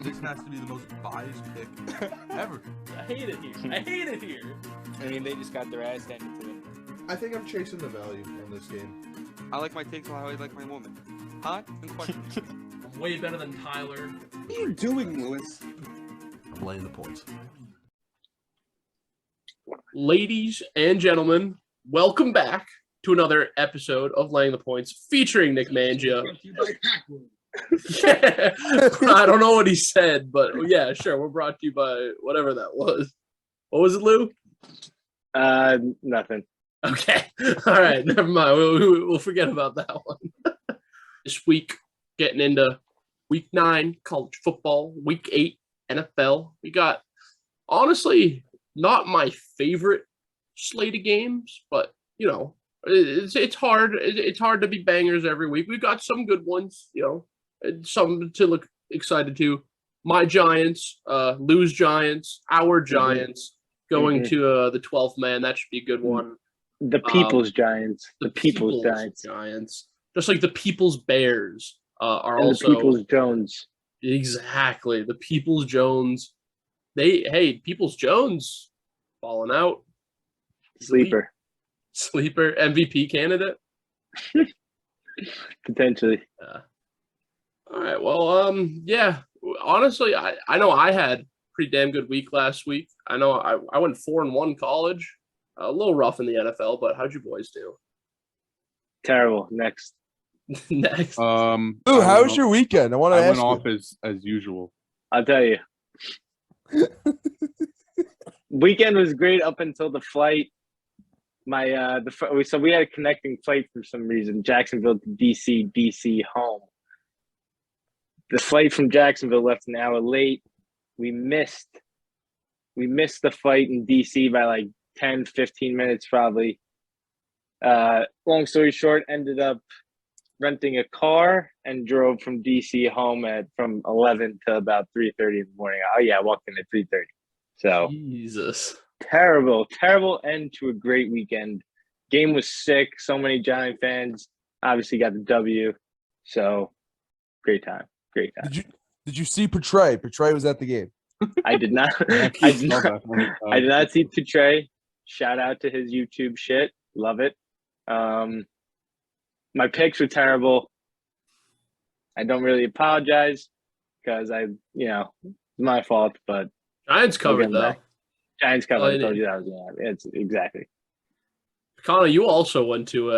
This has to be the most biased pick ever. I hate it here. I mean, they just got their ass handed to them. I think I'm chasing the value on this game. I like my takes how I like my woman. Hot and questionable. I'm way better than Tyler. What are you doing, Lewis? I'm laying the points. Ladies and gentlemen, welcome back to another episode of Laying the Points featuring Nick Mangia. Yeah. I don't know what he said, but yeah, sure. We're brought to you by whatever that was. What was it, Lou? Nothing. Okay. All right. Never mind. We'll forget about that one. This week, getting into week 9, college football, week 8, NFL. We got, honestly, not my favorite slate of games, but, you know, it's hard. It's hard to be bangers every week. We've got some good ones, you know, some to look excited to. My Giants, Lou's Giants, our Giants, going to the 12th man. That should be a good one. The People's Giants. The People's Giants. Just like the People's Bears are and also. the People's Jones. Exactly. The People's Jones. People's Jones falling out. Sleeper. MVP candidate. Potentially. All right. Well, yeah. Honestly, I know I had a pretty damn good week last week. I know I went 4-1 college. A little rough in the NFL, but how'd you boys do? Terrible. Next. Next. Ooh, how was your weekend? I want to ask went you. off as usual. I'll tell you. Weekend was great up until the flight. So we had a connecting flight for some reason, Jacksonville to DC home. The flight from Jacksonville left an hour late. We missed the flight in DC by like 10, 15 minutes probably. Long story short, ended up renting a car and drove from DC home from 11 to about 3:30 in the morning. Oh yeah, I walked in at 3:30. So Jesus. Terrible end to a great weekend. Game was sick. So many Giant fans obviously got the W. So great time. Did you see Portray? Portray was at the game. I did not. I did not see Portray. Shout out to his YouTube shit. Love it. My picks were terrible. I don't really apologize because it's my fault, but Giants covered though. Back. Giants covered. I told you that was it's exactly. Connor, you also went to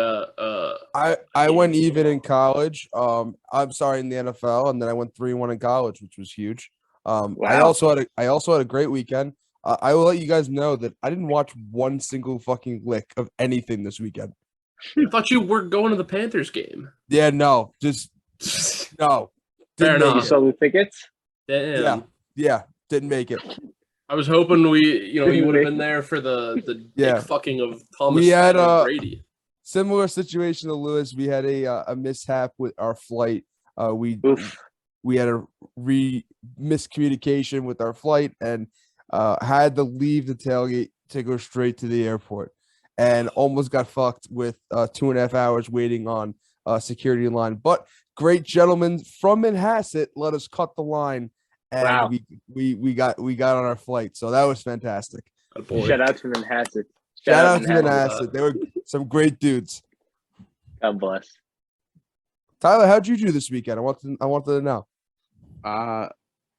I went even in college. I'm sorry, in the NFL, and then I went 3-1 in college, which was huge. Wow. I also had a great weekend. I will let you guys know that I didn't watch one single fucking lick of anything this weekend. I thought you were going to the Panthers game. Yeah, no, just no. Fair enough. You saw the tickets? Damn. Yeah, didn't make it. I was hoping you would have been there for the dick fucking of Thomas. We had Brady. Similar situation to Lewis. We had a mishap with our flight. We had a miscommunication with our flight and had to leave the tailgate to go straight to the airport, and almost got fucked with 2.5 hours waiting on security line. But great gentlemen from Manhasset let us cut the line. And wow. we got on our flight, so that was fantastic. Shout out to Manhasset. Shout out to Manhasset. They were some great dudes. God bless. Tyler, how'd you do this weekend? I wanted to know.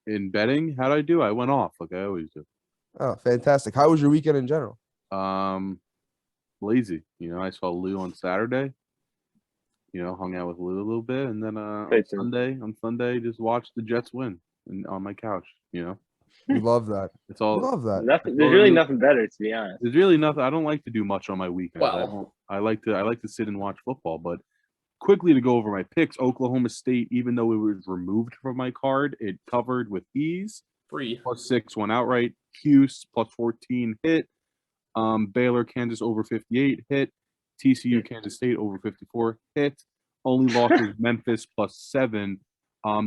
In betting, how'd I do? I went off like I always do. Oh, fantastic. How was your weekend in general? Lazy. I saw Lou on Saturday. Hung out with Lou a little bit, and then on Sunday, just watched the Jets win. And on my couch, We love that. It's all. We love that. There's really nothing better, to be honest. There's really nothing. I don't like to do much on my weekends. Wow. I like to sit and watch football. But quickly to go over my picks, Oklahoma State, even though it was removed from my card, it covered with ease. Free. +6 went outright. Hughes +14 hit. Baylor, Kansas over 58 hit. TCU, Kansas State over 54 hit. Only loss was Memphis +7.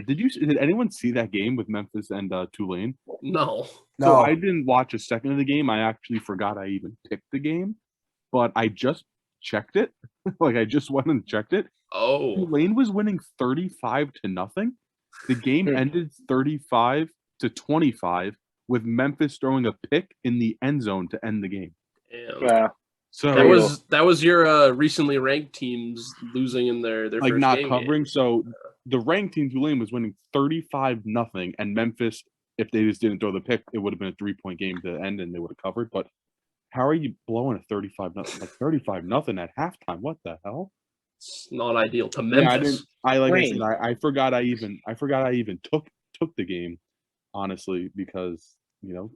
Did anyone see that game with Memphis and Tulane? No. So I didn't watch a second of the game. I actually forgot I even picked the game, but I just checked it. I just went and checked it. Oh. Tulane was winning 35-0. The game ended 35-25 with Memphis throwing a pick in the end zone to end the game. Damn. Wow. So That was your recently ranked teams losing in their like first not game. covering. So the ranked team Tulane was winning 35-0, and Memphis, if they just didn't throw the pick, it would have been a 3-point game to end, and they would have covered. But how are you blowing a 35-0, like 35-0 at halftime? What the hell? It's not ideal to Yeah, Memphis. I forgot I even took the game, honestly, because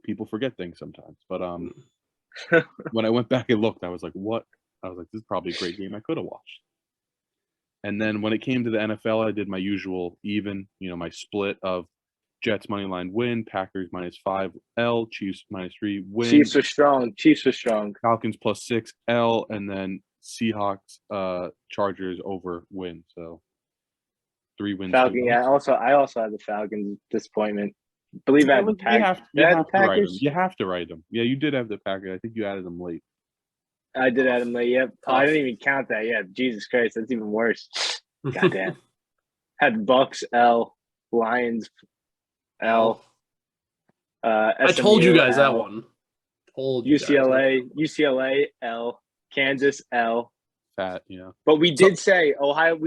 people forget things sometimes. But when I went back and looked, I was like, what? I was like, this is probably a great game I could have watched. And then when it came to the NFL, I did my usual even, my split of Jets money line win, Packers -5 L, Chiefs -3 win, Chiefs are strong. Falcons +6 L, and then Seahawks Chargers over win. So 3 wins. Falcon. Yeah. I also had the Falcons disappointment. Believe I had the Packers. You have to write them. You have to write them. Yeah, you did have the Packers. I think you added them late. I did add them late. Yep. Oh, I didn't even count that. Yeah. Jesus Christ, that's even worse. Goddamn. Had Bucks L, Lions L. I told you guys L, that one. Told you UCLA L, Kansas L. Fat, But we did say Ohio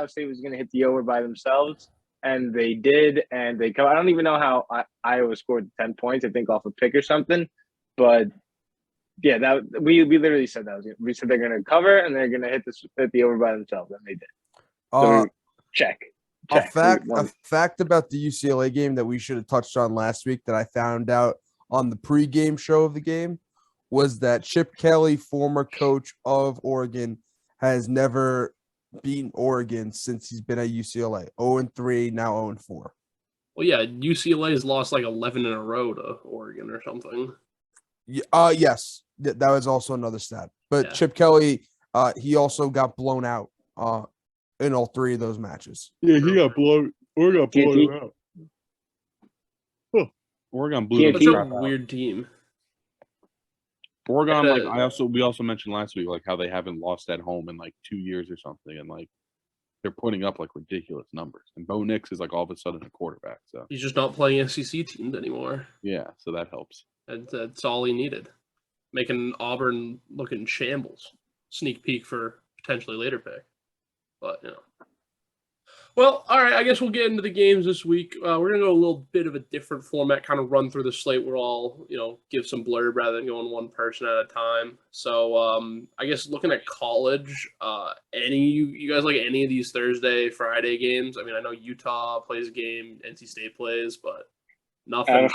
State was going to hit the over by themselves, and they did, and they come. I don't even know how Iowa scored 10 points. I think off a pick or something, but yeah, that we literally said that. We said they're going to cover and they're going to hit the over by themselves, and they did. So check. A fact about the UCLA game that we should have touched on last week that I found out on the pregame show of the game was that Chip Kelly, former coach of Oregon, has never beaten Oregon since he's been at UCLA. 0-3, now 0-4. Well, yeah, UCLA has lost like 11 in a row to Oregon or something. Yes, that was also another stat. But Chip Kelly, he also got blown out in all 3 of those matches. Yeah, he got blown. Oregon got blown out. Huh. Oregon blew Such a weird team. Oregon, we also mentioned last week, like how they haven't lost at home in like 2 years or something, and like they're putting up like ridiculous numbers. And Bo Nix is like all of a sudden a quarterback. So he's just not playing SEC teams anymore. Yeah, so that helps. That's all he needed. Making Auburn look in shambles. Sneak peek for potentially later pick. But, Well, all right, I guess we'll get into the games this week. We're going to go a little bit of a different format, kind of run through the slate. We'll all, give some blurb rather than going one person at a time. So, I guess looking at college, you guys like any of these Thursday, Friday games? I mean, I know Utah plays a game, NC State plays, but nothing. I got a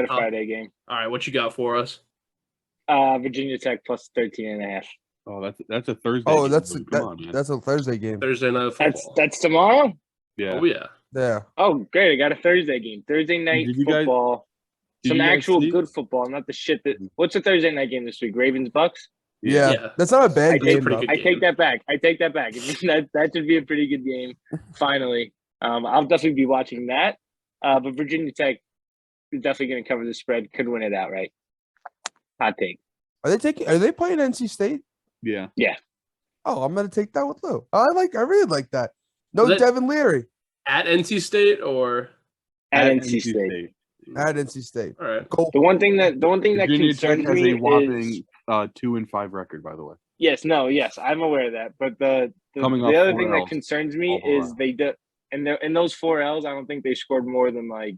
Friday game. All right, what you got for us? Virginia Tech plus 13.5. Oh, that's a Thursday. Oh, game. that's a Thursday game. Thursday night football. That's tomorrow? Yeah. Oh, yeah. Yeah. Oh, great. I got a Thursday game. Thursday night football. Some actual good football, not the shit that – what's the Thursday night game this week? Ravens Bucks? Yeah. That's not a bad game, though. I take that back. That should be a pretty good game, finally. I'll definitely be watching that. But Virginia Tech is definitely going to cover the spread. Could win it outright. Hot take. Are they playing NC State? Yeah. Yeah. Oh, I'm gonna take that with Lou. I really like that. No Devin Leary. At NC State or at NC State. At NC State. All right. Cool. The one thing that Virginia Tech concerns has me a whopping is 2-5 record, by the way. Yes, I'm aware of that. But the other thing that concerns me is they do in those 4 L's. I don't think they scored more than like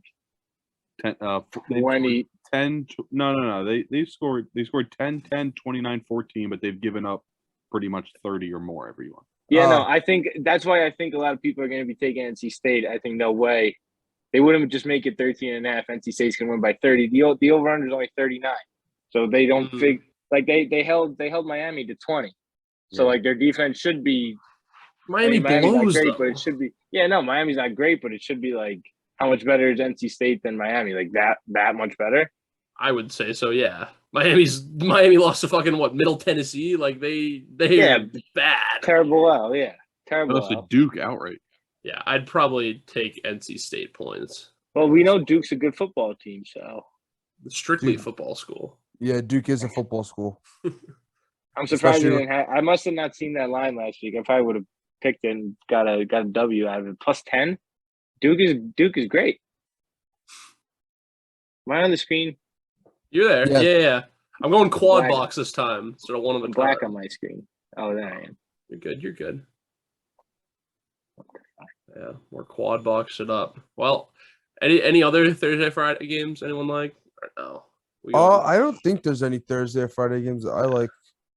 20. 10. No. They scored 10, 29, 14, but they've given up pretty much 30 or more every one. Yeah, no, I think that's why I think a lot of people are going to be taking NC State. I think no way. They wouldn't just make it 13.5. NC State's going to win by 30. The over-under is only 39. So they don't think like they held Miami to 20. So like their defense should be Miami's not great, but it should be Miami's not great, but it should be like how much better is NC State than Miami? Like that much better? I would say so, yeah. Miami lost to fucking Middle Tennessee? Like they bad. Terrible L, yeah. Terrible. Lost to Duke outright. Yeah, I'd probably take NC State points. Well, we know Duke's a good football team, so strictly football school. Yeah, Duke is a football school. I'm surprised I must have not seen that line last week. I probably would have picked and got a W out of it. +10. Duke is great. Am I on the screen? You're there. Yeah. Yeah. I'm going quad Black. box this time instead of one of the I'm black on my screen. Oh, there I am. You're good. You're good. Yeah, we're quad boxed it up. Well, any other Thursday Friday games anyone like? Or no. I don't think there's any Thursday or Friday games that I like.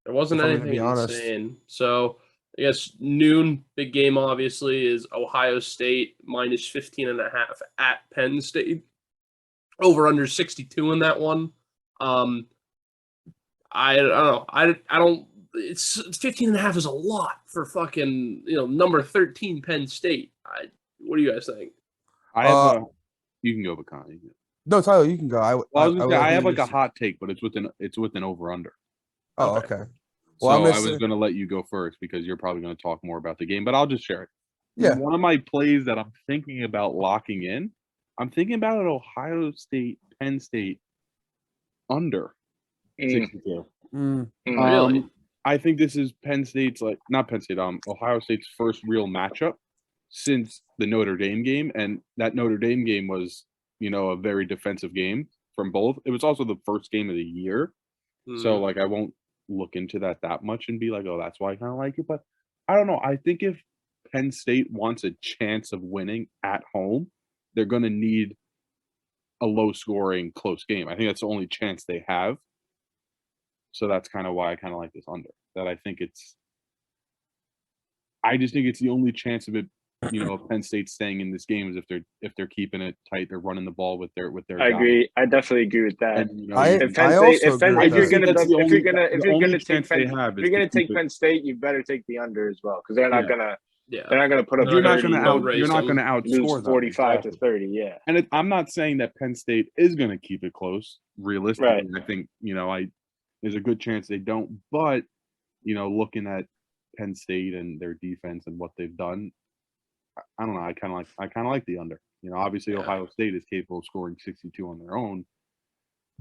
There wasn't if I'm gonna anything be honest. insane. So I guess noon, big game obviously is Ohio State minus 15.5 at Penn State. Over under 62 in that one. I don't know. I don't. It's 15.5 is a lot for fucking number 13 Penn State. What do you guys think? I have you can go, Bakani. No, Tyler, you can go. I have like a hot take, but it's with an over under. Oh, okay. Well, Well, I was going to let you go first because you're probably going to talk more about the game, but I'll just share it. Yeah. One of my plays that I'm thinking about locking in, I'm thinking about an Ohio State, Penn State under 62. Really? I think this is Penn State's not Penn State, Ohio State's first real matchup since the Notre Dame game, and that Notre Dame game was, a very defensive game from both. It was also the first game of the year, so I won't look into that much and be like, oh, that's why I kind of like it. But I don't know. I think if Penn State wants a chance of winning at home, they're going to need a low-scoring, close game. I think that's the only chance they have. So that's kind of why I kind of like this under. That I just think it's the only chance of it, of Penn State staying in this game is if they're keeping it tight, they're running the ball with their. I agree. I definitely agree with that. And, If you're gonna take Penn State, you better take the under as well because they're not gonna. Yeah. They're not going to put up. You're not going to lose outscore 45 to 30. Yeah. And I'm not saying that Penn State is going to keep it close. Realistically, Right. I think there's a good chance they don't. But looking at Penn State and their defense and what they've done, I don't know. I kind of like the under. Obviously Ohio State is capable of scoring 62 on their own,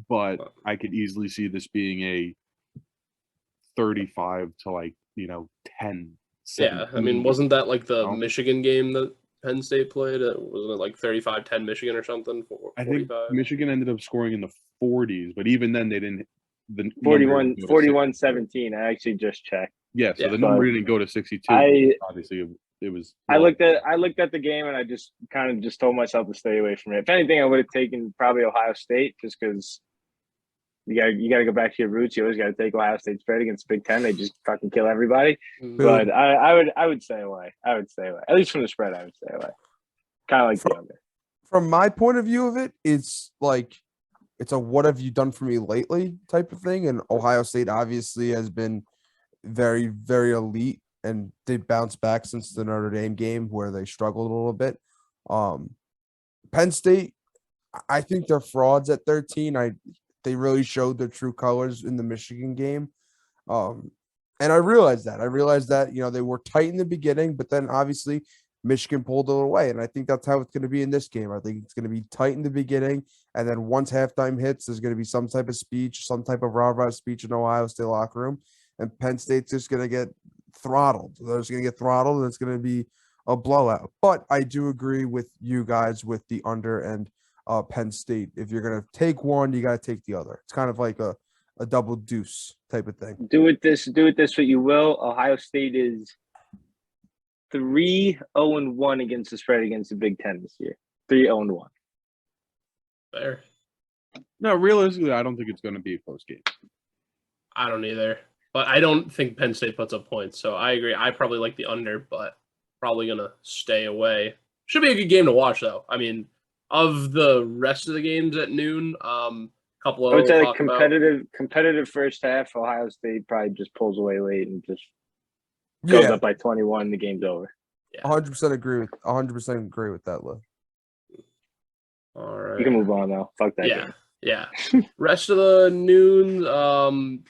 but I could easily see this being a 35 to 10. Yeah, I mean, wasn't that like the Michigan game that Penn State played? Wasn't it like 35-10 Michigan or something? 45? I think Michigan ended up scoring in the 40s, but even then they didn't. The 41-17. I actually just checked. Yeah, so the number didn't go to 62. Obviously, it was. I looked at the game and I just kind of just told myself to stay away from it. If anything, I would have taken probably Ohio State just because. You got to go back to your roots. You always got to take Ohio State spread against Big Ten. They just fucking kill everybody. But I would stay away. At least from the spread, I would stay away. Kind of like the under. From my point of view of it, it's a what have you done for me lately type of thing. And Ohio State obviously has been very, very elite, and they bounced back since the Notre Dame game where they struggled a little bit. Penn State, I think they're frauds at 13. They really showed their true colors in the Michigan game. And I realized that, they were tight in the beginning, but then obviously Michigan pulled it away. And I think that's how it's going to be in this game. I think it's going to be tight in the beginning. And then once halftime hits, there's going to be some type of speech, some type of rah-rah speech in Ohio State locker room. And Penn State's just going to get throttled. They're just going to get throttled, and it's going to be a blowout. But I do agree with you guys with the under and Penn State. If you're going to take one, you got to take the other. It's kind of like a double deuce type of thing. Do with this what you will. Ohio State is 3-0-1 against the spread against the Big Ten this year. 3-0-1. Fair. No, realistically, I don't think it's going to be a close game. I don't either. But I don't think Penn State puts up points. So I agree. I probably like the under, but probably going to stay away. Should be a good game to watch, though. I mean, of the rest of the games at noon, couple of I would say competitive first half. Ohio State probably just pulls away late and just goes up by 21. The game's over. Yeah. 100% agree with that, Lou. All right. You can move on now. Fuck that game. Yeah. Rest of the noon,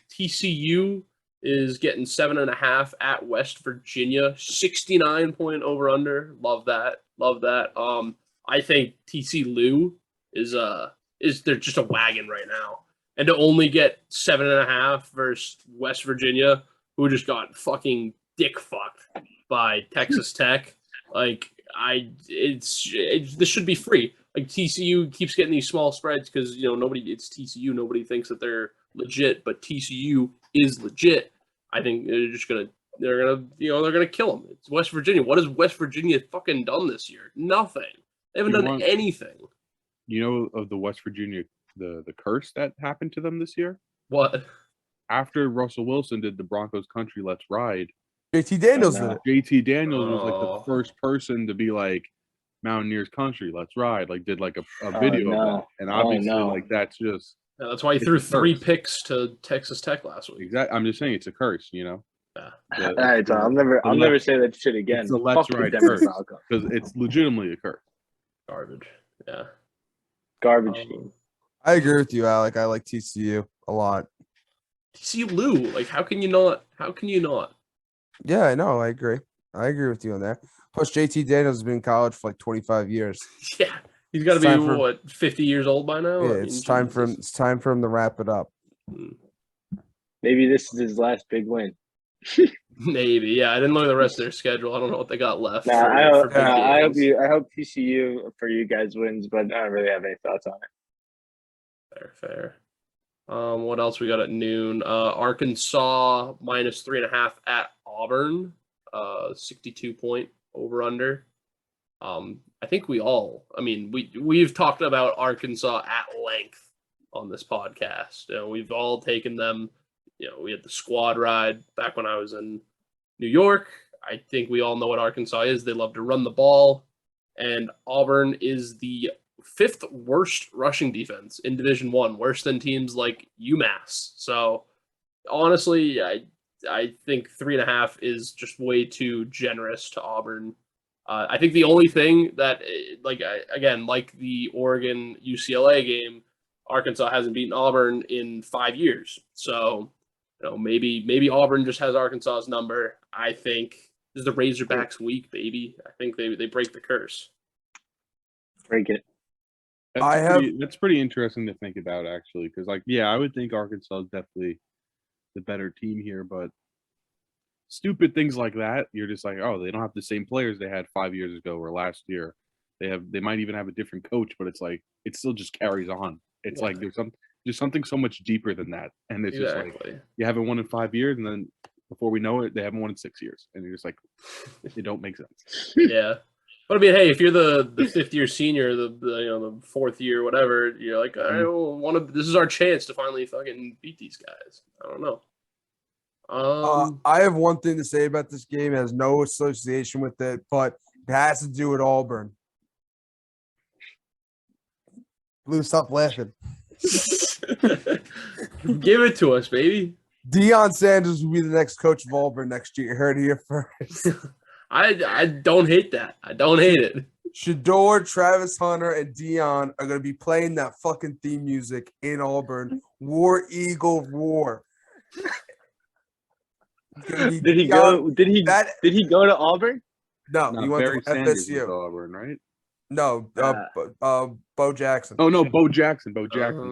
TCU is getting 7.5 at West Virginia. 69-point over under. Love that. I think TCU is they're just a wagon right now. And to only get 7.5 versus West Virginia, who just got fucking dick fucked by Texas Tech. Like this should be free. Like TCU keeps getting these small spreads because it's TCU. Nobody thinks that they're legit, but TCU is legit. I think they're gonna kill them. It's West Virginia. What has West Virginia fucking done this year? Nothing. They haven't done anything. You know of the West Virginia the curse that happened to them this year? What? After Russell Wilson did the Broncos Country Let's Ride, JT Daniels did it. JT Daniels was like the first person to be like Mountaineers Country Let's Ride, like did like a video of that. And obviously like that's just that's why he threw 3 picks to Texas Tech last week. Exactly. I'm just saying it's a curse, Yeah. All right, so I'll never say that shit again. It's a Let's Ride curse because it's legitimately a curse. Garbage. Yeah. Garbage team. I agree with you, Alec. I like TCU a lot. TCU Lou, like how can you not? Yeah, I know. I agree with you on that. Plus, JT Daniels has been in college for like 25 years. Yeah, he's got to be 50 years old by now. Yeah, it's time for him to wrap it up. Maybe this is his last big win. Maybe, yeah. I didn't look at the rest of their schedule. I don't know what they got left. I hope TCU for you guys wins, but I don't really have any thoughts on it. Fair. What else we got at noon? Arkansas minus 3.5 at Auburn. 62-point over under. I think we've talked about Arkansas at length on this podcast. We've all taken them. We had the squad ride back when I was in New York. I think we all know what Arkansas is. They love to run the ball, and Auburn is the 5th worst rushing defense in Division I, worse than teams like UMass. So honestly, I think 3.5 is just way too generous to Auburn. I think the only thing that, like the Oregon UCLA game, Arkansas hasn't beaten Auburn in 5 years. So, maybe Auburn just has Arkansas's number. I think this is the Razorbacks week, baby. I think they break the curse. Break it. That's pretty interesting to think about, actually, because I would think Arkansas is definitely the better team here, but stupid things like that, you're just like, oh, they don't have the same players they had 5 years ago or last year. They might even have a different coach, but it's like it still just carries on. It's like there's something so much deeper than that, and it's just like you haven't won in 5 years, and then before we know it, they haven't won in 6 years, and you're just like, it don't make sense. Yeah. But I mean, hey, if you're the 5th year senior, the 4th year, whatever, you're like, this is our chance to finally fucking beat these guys. I don't know. I have one thing to say about this game. It has no association with it, but it has to do with Auburn. Blue, stop laughing. Give it to us, baby. Deion Sanders will be the next coach of Auburn next year. You heard it here first. I don't hate that. I don't hate it. Shador, Travis Hunter, and Deion are going to be playing that fucking theme music in Auburn. War Eagle Roar. Did he go to Auburn? No, he went Barry to FSU. Auburn, right? No, Bo Jackson. Oh no, Bo Jackson. Bo Jackson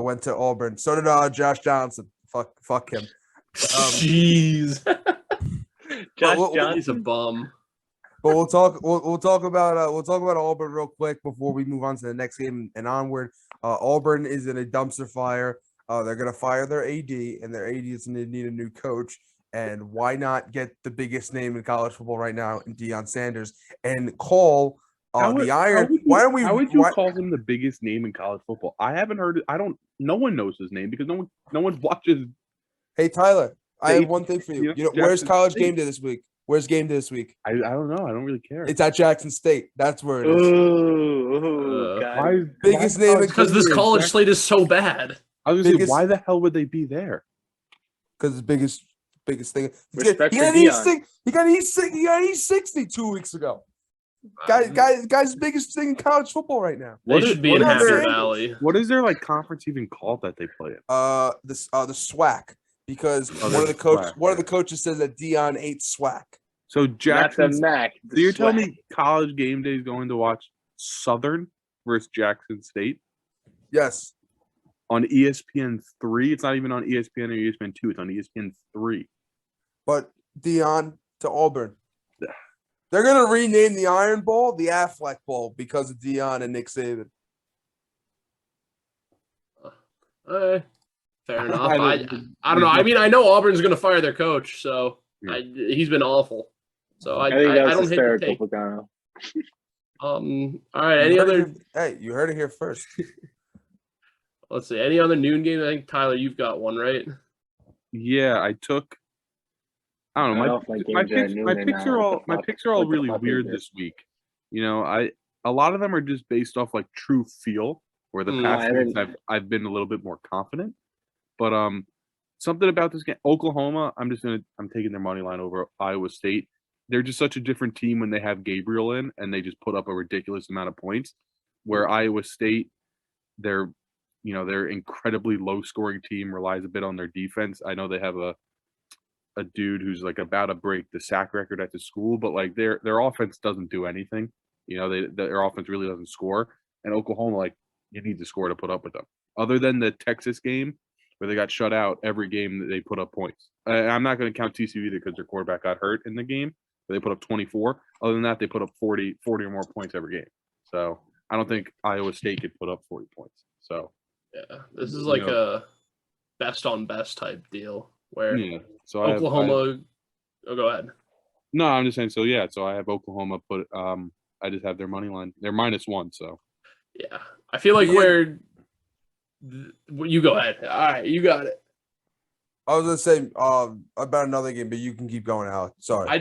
went to Auburn. So did Josh Johnson. Fuck him. Jeez. Josh Johnson's a bum. But we'll talk about Auburn real quick before we move on to the next game and onward. Auburn is in a dumpster fire. They're gonna fire their AD, and their AD is gonna need a new coach. And why not get the biggest name in college football right now in Deion Sanders and call the Iron? How would you call him the biggest name in college football? I haven't heard it. No one knows his name because no one watches. Hey Tyler, I have one thing for you. Where's College Game Day this week? Where's game day this week? I don't know. I don't really care. It's at Jackson State. That's where it is. God. Biggest name because this college slate is so bad. I was gonna say, why the hell would they be there? Because the biggest thing. He got E60 2 weeks ago. Guy's biggest thing in college football right now. They should be in Happy Valley. What is their conference even called that they play in? The SWAC, because one of the coaches says that Deion ate SWAC. So Jackson, so you're telling me College Game Day is going to watch Southern versus Jackson State? Yes. On ESPN 3, it's not even on ESPN or ESPN 2. It's on ESPN 3. but Dion to Auburn. They're gonna rename the Iron Bowl the Affleck Bowl because of Dion and Nick Saban. Fair enough. I I don't- don't know. I mean, I know Auburn's going to fire their coach, so Yeah. he's been awful. So I think that's don't hate the hysterical, take. Pagano. All right. Any other? Hey, you heard it here first. Let's see. Any other noon game? I think Tyler, you've got one, right? Yeah, I took. I don't know. I don't know if my games are at noon or not. My picks are all What the really fuck is weird this? this week. You know, a lot of them are just based off like true feel. Where the past I weeks didn't- I've been a little bit more confident. But something about this game, Oklahoma, I'm taking their money line over Iowa State. They're just such a different team when they have Gabriel in, and they just put up a ridiculous amount of points. Where Iowa State, they're incredibly low scoring team, relies a bit on their defense. I know they have a dude who's like about to break the sack record at the school, but like their offense doesn't do anything. You know, their offense really doesn't score. And Oklahoma, like, you need to score to put up with them. Other than the Texas game where they got shut out, every game that they put up points. I'm not going to count TCU either because their quarterback got hurt in the game. But they put up 24. Other than that, they put up 40 or more points every game. So I don't think Iowa State could put up 40 points. So Yeah, this is like a best on best type deal where So Oklahoma. Go ahead. No, I'm just saying. So yeah, so I have Oklahoma put. I just have their money line. They're -1. So yeah, I feel like you go ahead. All right, you got it. I was gonna say about another game, but you can keep going, Alex. Sorry. I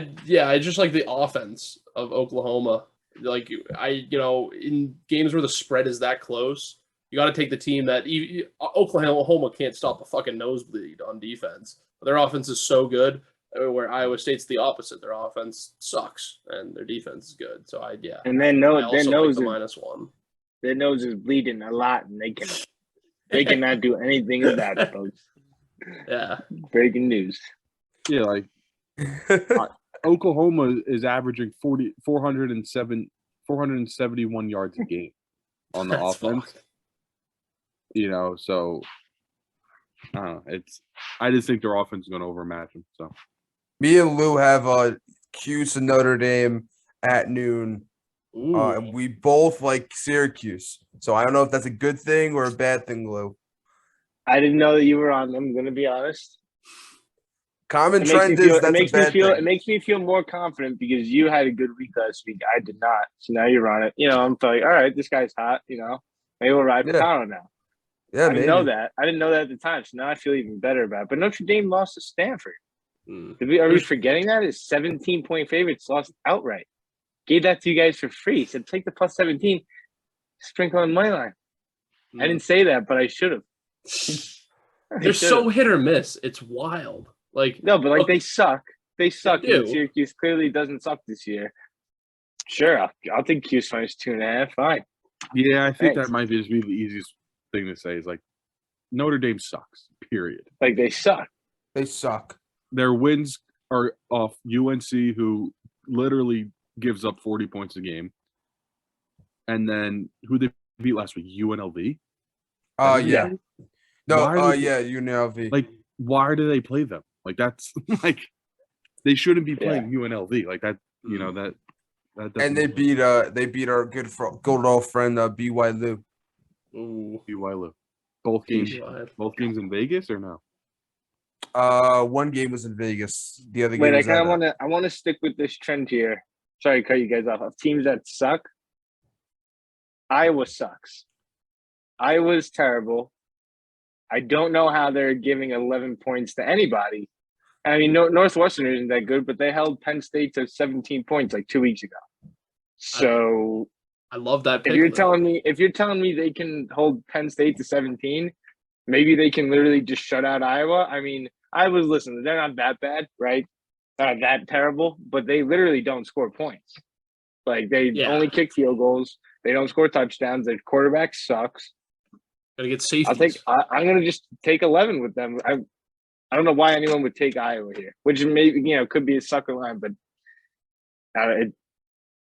just like the offense of Oklahoma. Like in games where the spread is that close, you got to take the team that Oklahoma can't stop a fucking nosebleed on defense. Their offense is so good. Where Iowa State's the opposite. Their offense sucks and their defense is good. So And I also like the -1. Their nose is bleeding a lot, and they cannot do anything about it, folks. Yeah. Breaking news. yeah, like Oklahoma is averaging 471 yards a game on the That's offense. fucked. You know, so I don't know. I just think their offense is going to overmatch them. So Me and Lou have Cuse and Notre Dame at noon. Ooh. And we both like Syracuse. So I don't know if that's a good thing or a bad thing, Lou. I didn't know that you were on them. I'm gonna be honest. Common It makes trend me feel, is that's a bad It thing. makes me feel more confident because you had a good week last week. I did not. So now you're on it. I'm like, all right, this guy's hot. Maybe we'll ride for Colorado now. Yeah, I didn't know that. I didn't know that at the time. So now I feel even better about it. But Notre Dame lost to Stanford. Are we forgetting that? It's 17-point favorites lost outright. Gave that to you guys for free. Said take the +17, sprinkle on money line. I didn't say that, but I should have. They're so hit or miss. It's wild. Like no, but they suck. They suck. They do. And Syracuse clearly doesn't suck this year. Sure, I'll take Cuse -2.5. Fine. yeah, I think Thanks. that might just be the easiest thing to say is like Notre Dame sucks. Period. Like they suck. They suck. Their wins are off UNC, who literally gives up 40 points a game, and then who they beat last week? UNLV. Yeah. No, Why do- UNLV. Like, why do they play them? Like, that's like they shouldn't be playing UNLV. Like that, that. And they beat our good old friend BY Lou. Ooh. BY Lou. Both games in Vegas or no? One game was in Vegas. The other game Wait, was I want to stick with this trend here. Sorry to cut you guys off. Of teams that suck. Iowa sucks. Iowa's terrible. I don't know how they're giving 11 points to anybody. I mean, Northwestern isn't that good, but they held Penn State to 17 points like 2 weeks ago. So I love that pick. if you're telling me they can hold Penn State to 17, maybe they can literally just shut out Iowa. I mean, listen, they're not that bad, right? They're not that terrible, but they literally don't score points. Like they only kick field goals. They don't score touchdowns. Their quarterback sucks. Gotta get safety. I'm gonna just take 11 with them. I don't know why anyone would take Iowa here, which maybe could be a sucker line, but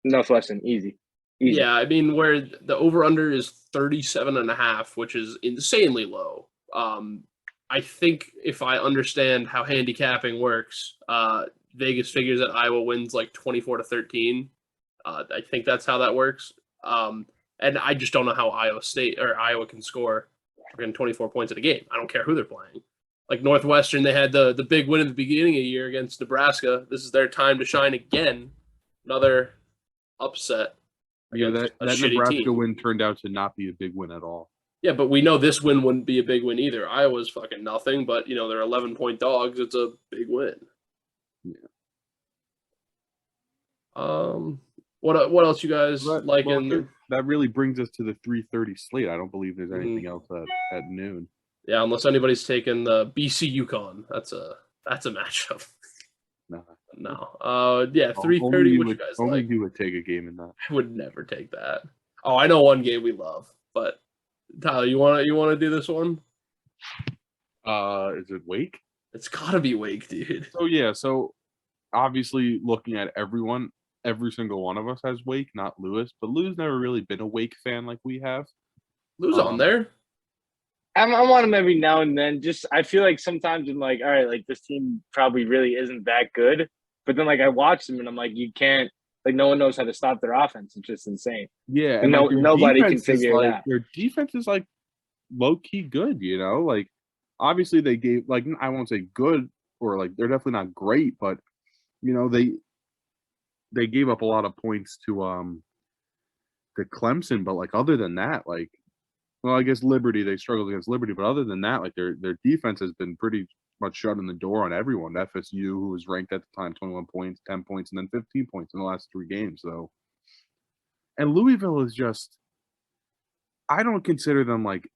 Northwestern easy. Yeah, I mean where the over under is 37.5, which is insanely low. I think if I understand how handicapping works, Vegas figures that Iowa wins like 24-13. I think that's how that works. And I just don't know how Iowa can score 24 points in a game. I don't care who they're playing. Like Northwestern, they had the big win at the beginning of the year against Nebraska. This is their time to shine again. Another upset. Yeah, that shitty Nebraska team. win turned out to not be a big win at all. Yeah, but we know this win wouldn't be a big win either. Iowa's fucking nothing, but they're 11-point dogs. It's a big win. Yeah. What else you guys like Well, in? that really brings us to the 3:30 slate. I don't believe there's anything else at noon. Yeah, unless anybody's taken the BC UConn. That's a matchup. No. Yeah, 3:30. What you guys only like? you would take a game in that. I would never take that. Oh, I know one game we love, but Tyler, you want to do this one? Is it Wake? It's gotta be Wake, dude. So obviously looking at everyone, every single one of us has Wake, not Lewis, but Lou's never really been a Wake fan like we have. Lou's on there. I want him every now and then. Just I feel like sometimes I'm like, all right, like this team probably really isn't that good. But then like I watch them and I'm like, you can't, like no one knows how to stop their offense. It's just insane. Yeah, and like, nobody can figure it out. Their defense is like low key good, Like obviously they gave like I won't say good or like they're definitely not great, but they gave up a lot of points to Clemson, but like other than that, like well, I guess Liberty, they struggled against Liberty, but other than that, like their defense has been pretty much shutting the door on everyone. FSU, who was ranked at the time 21 points, 10 points, and then 15 points in the last 3 games. So, and Louisville is just, I don't consider them like,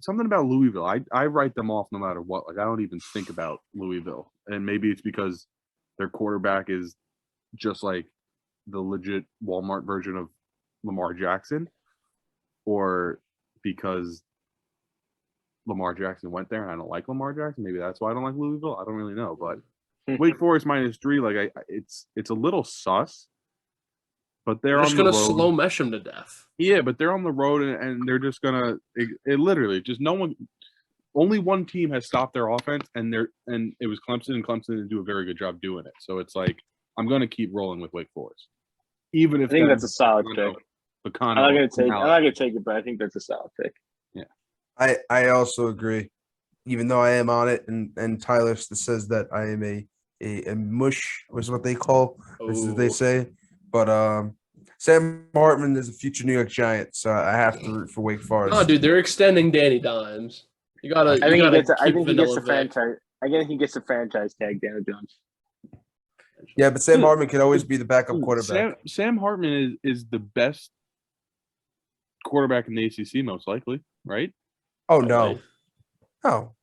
something about Louisville. I write them off no matter what. Like I don't even think about Louisville, and maybe it's because their quarterback is just like the legit Walmart version of Lamar Jackson, or because Lamar Jackson went there and I don't like Lamar Jackson. Maybe that's why I don't like Louisville. I don't really know. But Wake Forest -3, like it's a little sus. But they're just on the gonna road. slow mesh them to death. Yeah, but they're on the road and they're just gonna it literally just only one team has stopped their offense and it was Clemson, and Clemson didn't do a very good job doing it. So it's like I'm gonna keep rolling with Wake Forest. Even if I think that's a solid pick. I'm not gonna take it, but I think that's a solid pick. Yeah. I also agree, even though I am on it, and Tyler says that I am a mush, was what they call, as they say. But Sam Hartman is a future New York Giant, so I have to root for Wake Forest. Oh, dude, they're extending Danny Dimes. You gotta. I think he gets the franchise. I guess he gets the franchise tag, Daniel Jones. Yeah, but Sam Hartman can always be the backup quarterback. Sam Hartman is the best quarterback in the ACC, most likely, right? Oh no, no,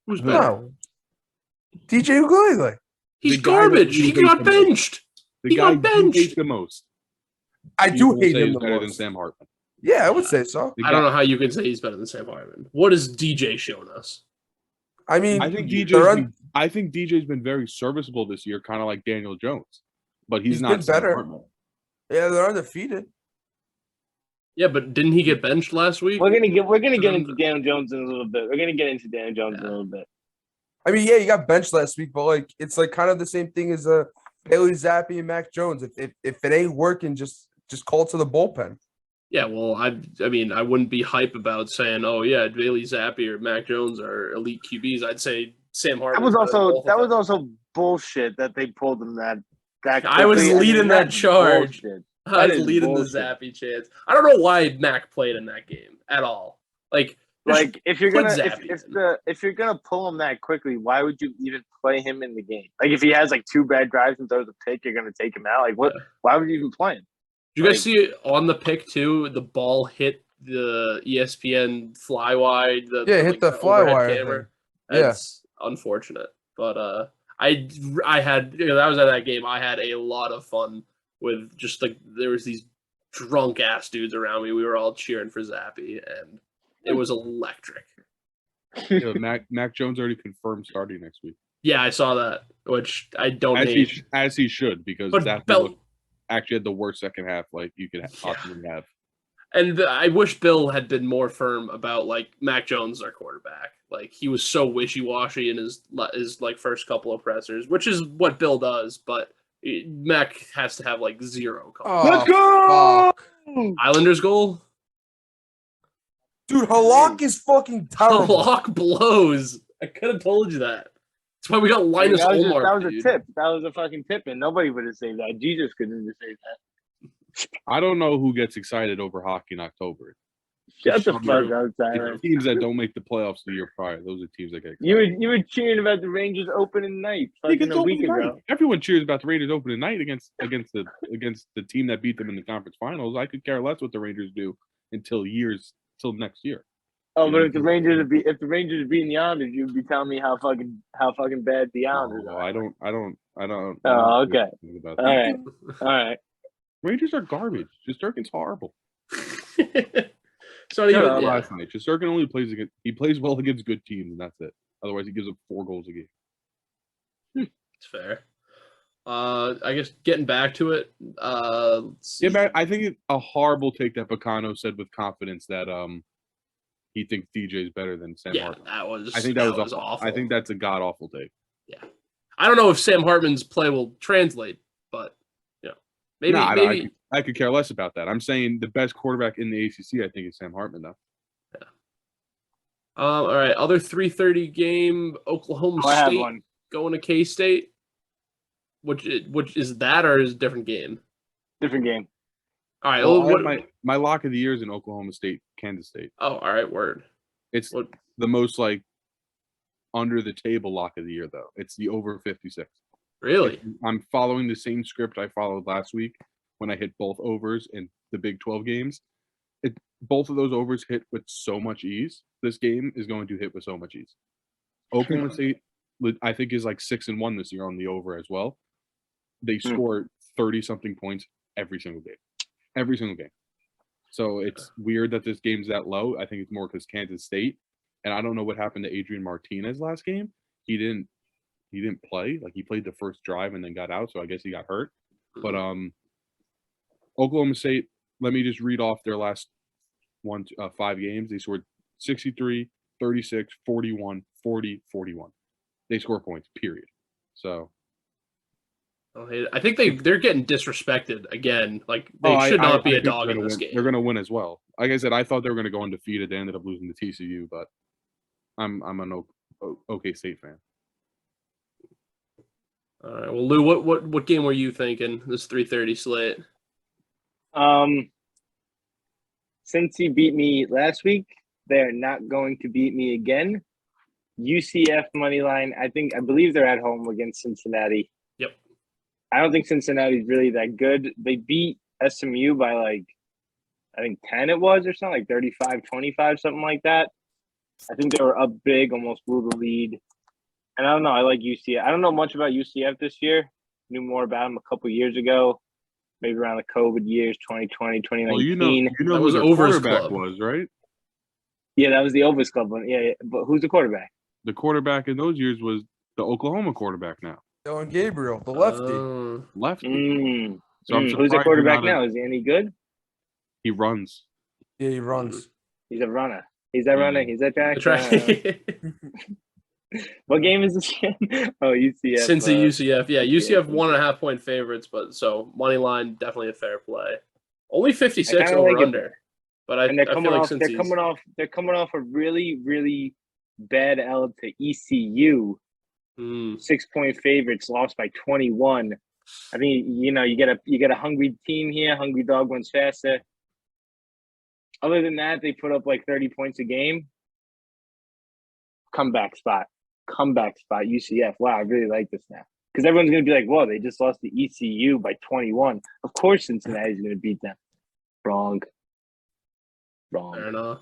Who's better? no. DJ Ugalele. He's garbage. He got benched. The guy you hate the most. I do hate him the better most. than Sam Hartman. Yeah, I would say so. I don't know how you can say he's better than Sam Hartman. What has DJ shown us? I mean, I think DJ's been very serviceable this year, kind of like Daniel Jones, but he's not been better. Yeah, they're undefeated. Yeah, but didn't he get benched last week? We're gonna get into Daniel Jones in a little bit. In a little bit. I mean, yeah, you got benched last week, but like it's like kind of the same thing as Bailey Zappi and Mac Jones. If it ain't working, just call it to the bullpen. Yeah, well, I mean, I wouldn't be hype about saying, oh yeah, Bailey Zappi or Mac Jones are elite QBs. I'd say Sam Hartman. That was also bullshit that they pulled him that I was leading that charge. Bullshit. I was leading the Zappi chance. I don't know why Mac played in that game at all. Like if you're gonna pull him that quickly, why would you even play him in the game? Like if he has like 2 bad drives and throws a pick, you're gonna take him out. Like what? Why would you even play him? Did you guys see it on the pick too? The ball hit the ESPN fly wide. Hit the fly wire camera. That's unfortunate, but I had I was at that game. I had a lot of fun with just like there was these drunk ass dudes around me. We were all cheering for Zappi, and it was electric. Mac Jones already confirmed starting next week. Yeah, I saw that, which I don't hate. As he should, because Zappi actually had the worst second half like you could possibly have. And I wish Bill had been more firm about like Mac Jones, our quarterback. Like he was so wishy-washy in his like first couple of pressers, which is what Bill does. But Mac has to have like zero confidence. Let's go! Islanders goal. Dude, Halak is fucking terrible. Lock blows. I could have told you that. That's why we got Linus that was Olmark, a dude. tip. That was a fucking tip, and nobody would have saved that. Jesus couldn't have saved that. I don't know who gets excited over hockey in October. Shut the Summer. fuck up, It's Tyler. teams that don't make the playoffs the year prior. Those are teams that get excited. You were cheering about the Rangers opening night Like, fucking it's a week opening ago. night. Everyone cheers about the Rangers opening night against the team that beat them in the conference finals. I could care less what the Rangers do until next year. Oh, but if the Rangers are beating the Islanders, you'd be telling me how fucking bad the Islanders Oh, are. I don't. Oh, okay. About All right. All right. Rangers are garbage. Shesterkin's horrible. So even, Last night, Shesterkin only plays well against good teams, and that's it. Otherwise, he gives up 4 goals a game. it's fair. I guess getting back to it. I think it's a horrible take that Bacano said with confidence that he thinks DJ is better than Sam Hartman. That was. I think that was awful. I think that's a god awful take. Yeah, I don't know if Sam Hartman's play will translate, but maybe. I could care less about that. I'm saying the best quarterback in the ACC, I think, is Sam Hartman, though. Yeah. All right, other 3:30 game. Oklahoma I have State one. going to K-State. Which is that or is a different game? Different game. All right. Well, my lock of the year is in Oklahoma State, Kansas State. Oh, all right. Word. It's the most like under the table lock of the year, though. It's the over 56. Really? I'm following the same script I followed last week when I hit both overs in the Big 12 games. Both of those overs hit with so much ease. This game is going to hit with so much ease. Oklahoma State, I think, is like 6-1 this year on the over as well. They score 30-something points every single game. Every single game. So it's weird that this game's that low. I think it's more because Kansas State. And I don't know what happened to Adrian Martinez last game. He didn't play. Like, he played the first drive and then got out, so I guess he got hurt. But Oklahoma State, let me just read off their last 5 games. They scored 63, 36, 41, 40, 41. They score points, period. So I think they're getting disrespected again. Like they should not be a dog in this game. They're going to win as well. Like I said, I thought they were going to go undefeated. They ended up losing to TCU, but I'm an OK State fan. All right. Well, Lou, what game were you thinking? This 3:30 slate. Since he beat me last week, they're not going to beat me again. UCF money line. I believe they're at home against Cincinnati. Yep. I don't think Cincinnati's really that good. They beat SMU by I think 10 it was or something, like 35-25, something like that. I think they were up big, almost blew the lead. And I don't know. I like UCF. I don't know much about UCF this year. Knew more about them a couple years ago, maybe around the COVID years, 2020, 2019. Well, you know that who was their Over's quarterback club. was, right? Yeah, that was the Overs Club one. Yeah, but who's the quarterback? The quarterback in those years was the Oklahoma quarterback now. Dylan Gabriel, the lefty. Lefty. So I'm Who's the surprised quarterback now? Is he any good? He runs. Yeah, he runs. He's a runner. He's that runner. He's that track. What game is this again? Oh, UCF. Cincy UCF. Yeah, UCF 1.5 point favorites, but so money line definitely a fair play. Only 56 over under. But I feel like they're coming off a really, really bad L to ECU. 6-point favorites lost by 21. I mean, you get a hungry team here. Hungry dog wins faster. Other than that, they put up like 30 points a game. Comeback spot, UCF. Wow, I really like this now. Because everyone's going to be like, whoa, they just lost to ECU by 21. Of course Cincinnati's going to beat them. Wrong. Fair enough.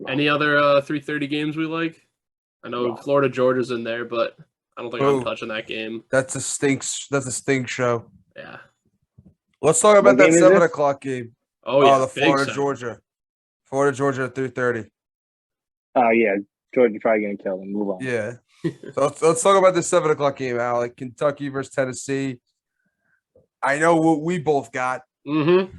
Any other 3:30 games we like? I know Florida Georgia's in there, but I don't think I'm touching that game. That's a stink show. Yeah. Let's talk about that 7 o'clock game. Oh yeah, the Florida Georgia. Florida Georgia at 3:30. Oh yeah, Georgia's probably gonna kill them. Move on. Yeah. So let's talk about this 7 o'clock game, Alec. Kentucky versus Tennessee. I know what we both got. Mm-hmm.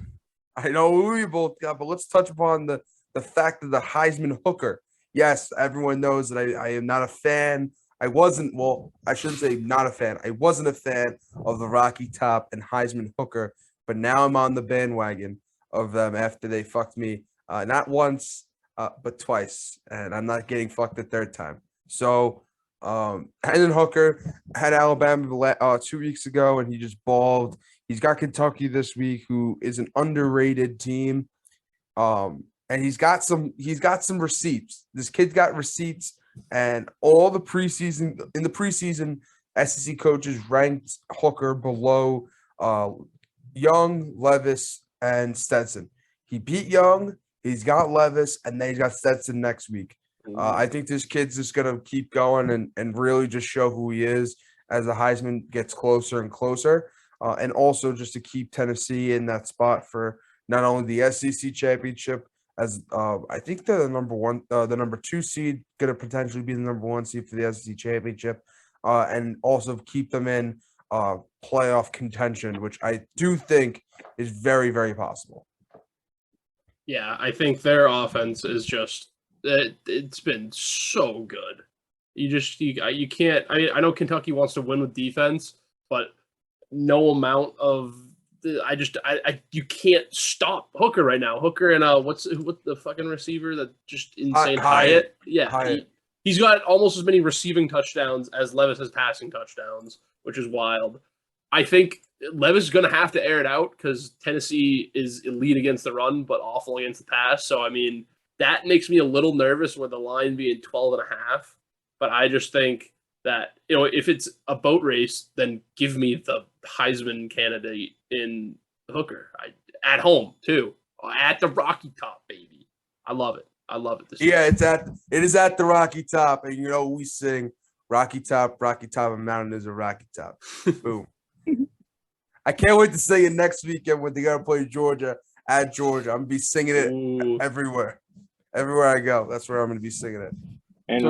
I know who we both got, but let's touch upon the fact of the Heisman hooker. Yes, everyone knows that I am not a fan. I wasn't, well, I shouldn't say not a fan. I wasn't a fan of the Rocky Top and Heisman hooker, but now I'm on the bandwagon of them after they fucked me not once, but twice. And I'm not getting fucked the third time. So Hendon Hooker had Alabama 2 weeks ago, and he just balled. He's got Kentucky this week, who is an underrated team. And he's got some receipts. This kid's got receipts, and all the preseason SEC coaches ranked Hooker below Young, Levis, and Stetson. He beat Young, he's got Levis, and then he's got Stetson next week. I think this kid's just gonna keep going and really just show who he is as the Heisman gets closer and closer. And also just to keep Tennessee in that spot for not only the SEC championship, as I think they're the number 2 seed, going to potentially be the number 1 seed for the SEC championship, and also keep them in playoff contention, which I do think is very, very possible. Yeah, I think their offense is just it's been so good. You can't. I know Kentucky wants to win with defense, but no amount of you can't stop Hooker right now. Hooker and what the fucking receiver that just insane Hyatt. Yeah, Hyatt. He's got almost as many receiving touchdowns as Levis has passing touchdowns, which is wild. I think Levis is going to have to air it out because Tennessee is elite against the run, but awful against the pass. So, I mean, that makes me a little nervous with the line being 12.5. But I just think that, if it's a boat race, then give me the Heisman candidate in Hooker. At home, too. At the Rocky Top, baby. I love it. I love it. It is at the Rocky Top. And we sing Rocky Top, a mountain is a Rocky Top. Boom. I can't wait to sing it next weekend when they got to play Georgia at Georgia. I'm going to be singing it everywhere. Everywhere I go, that's where I'm going to be singing it. And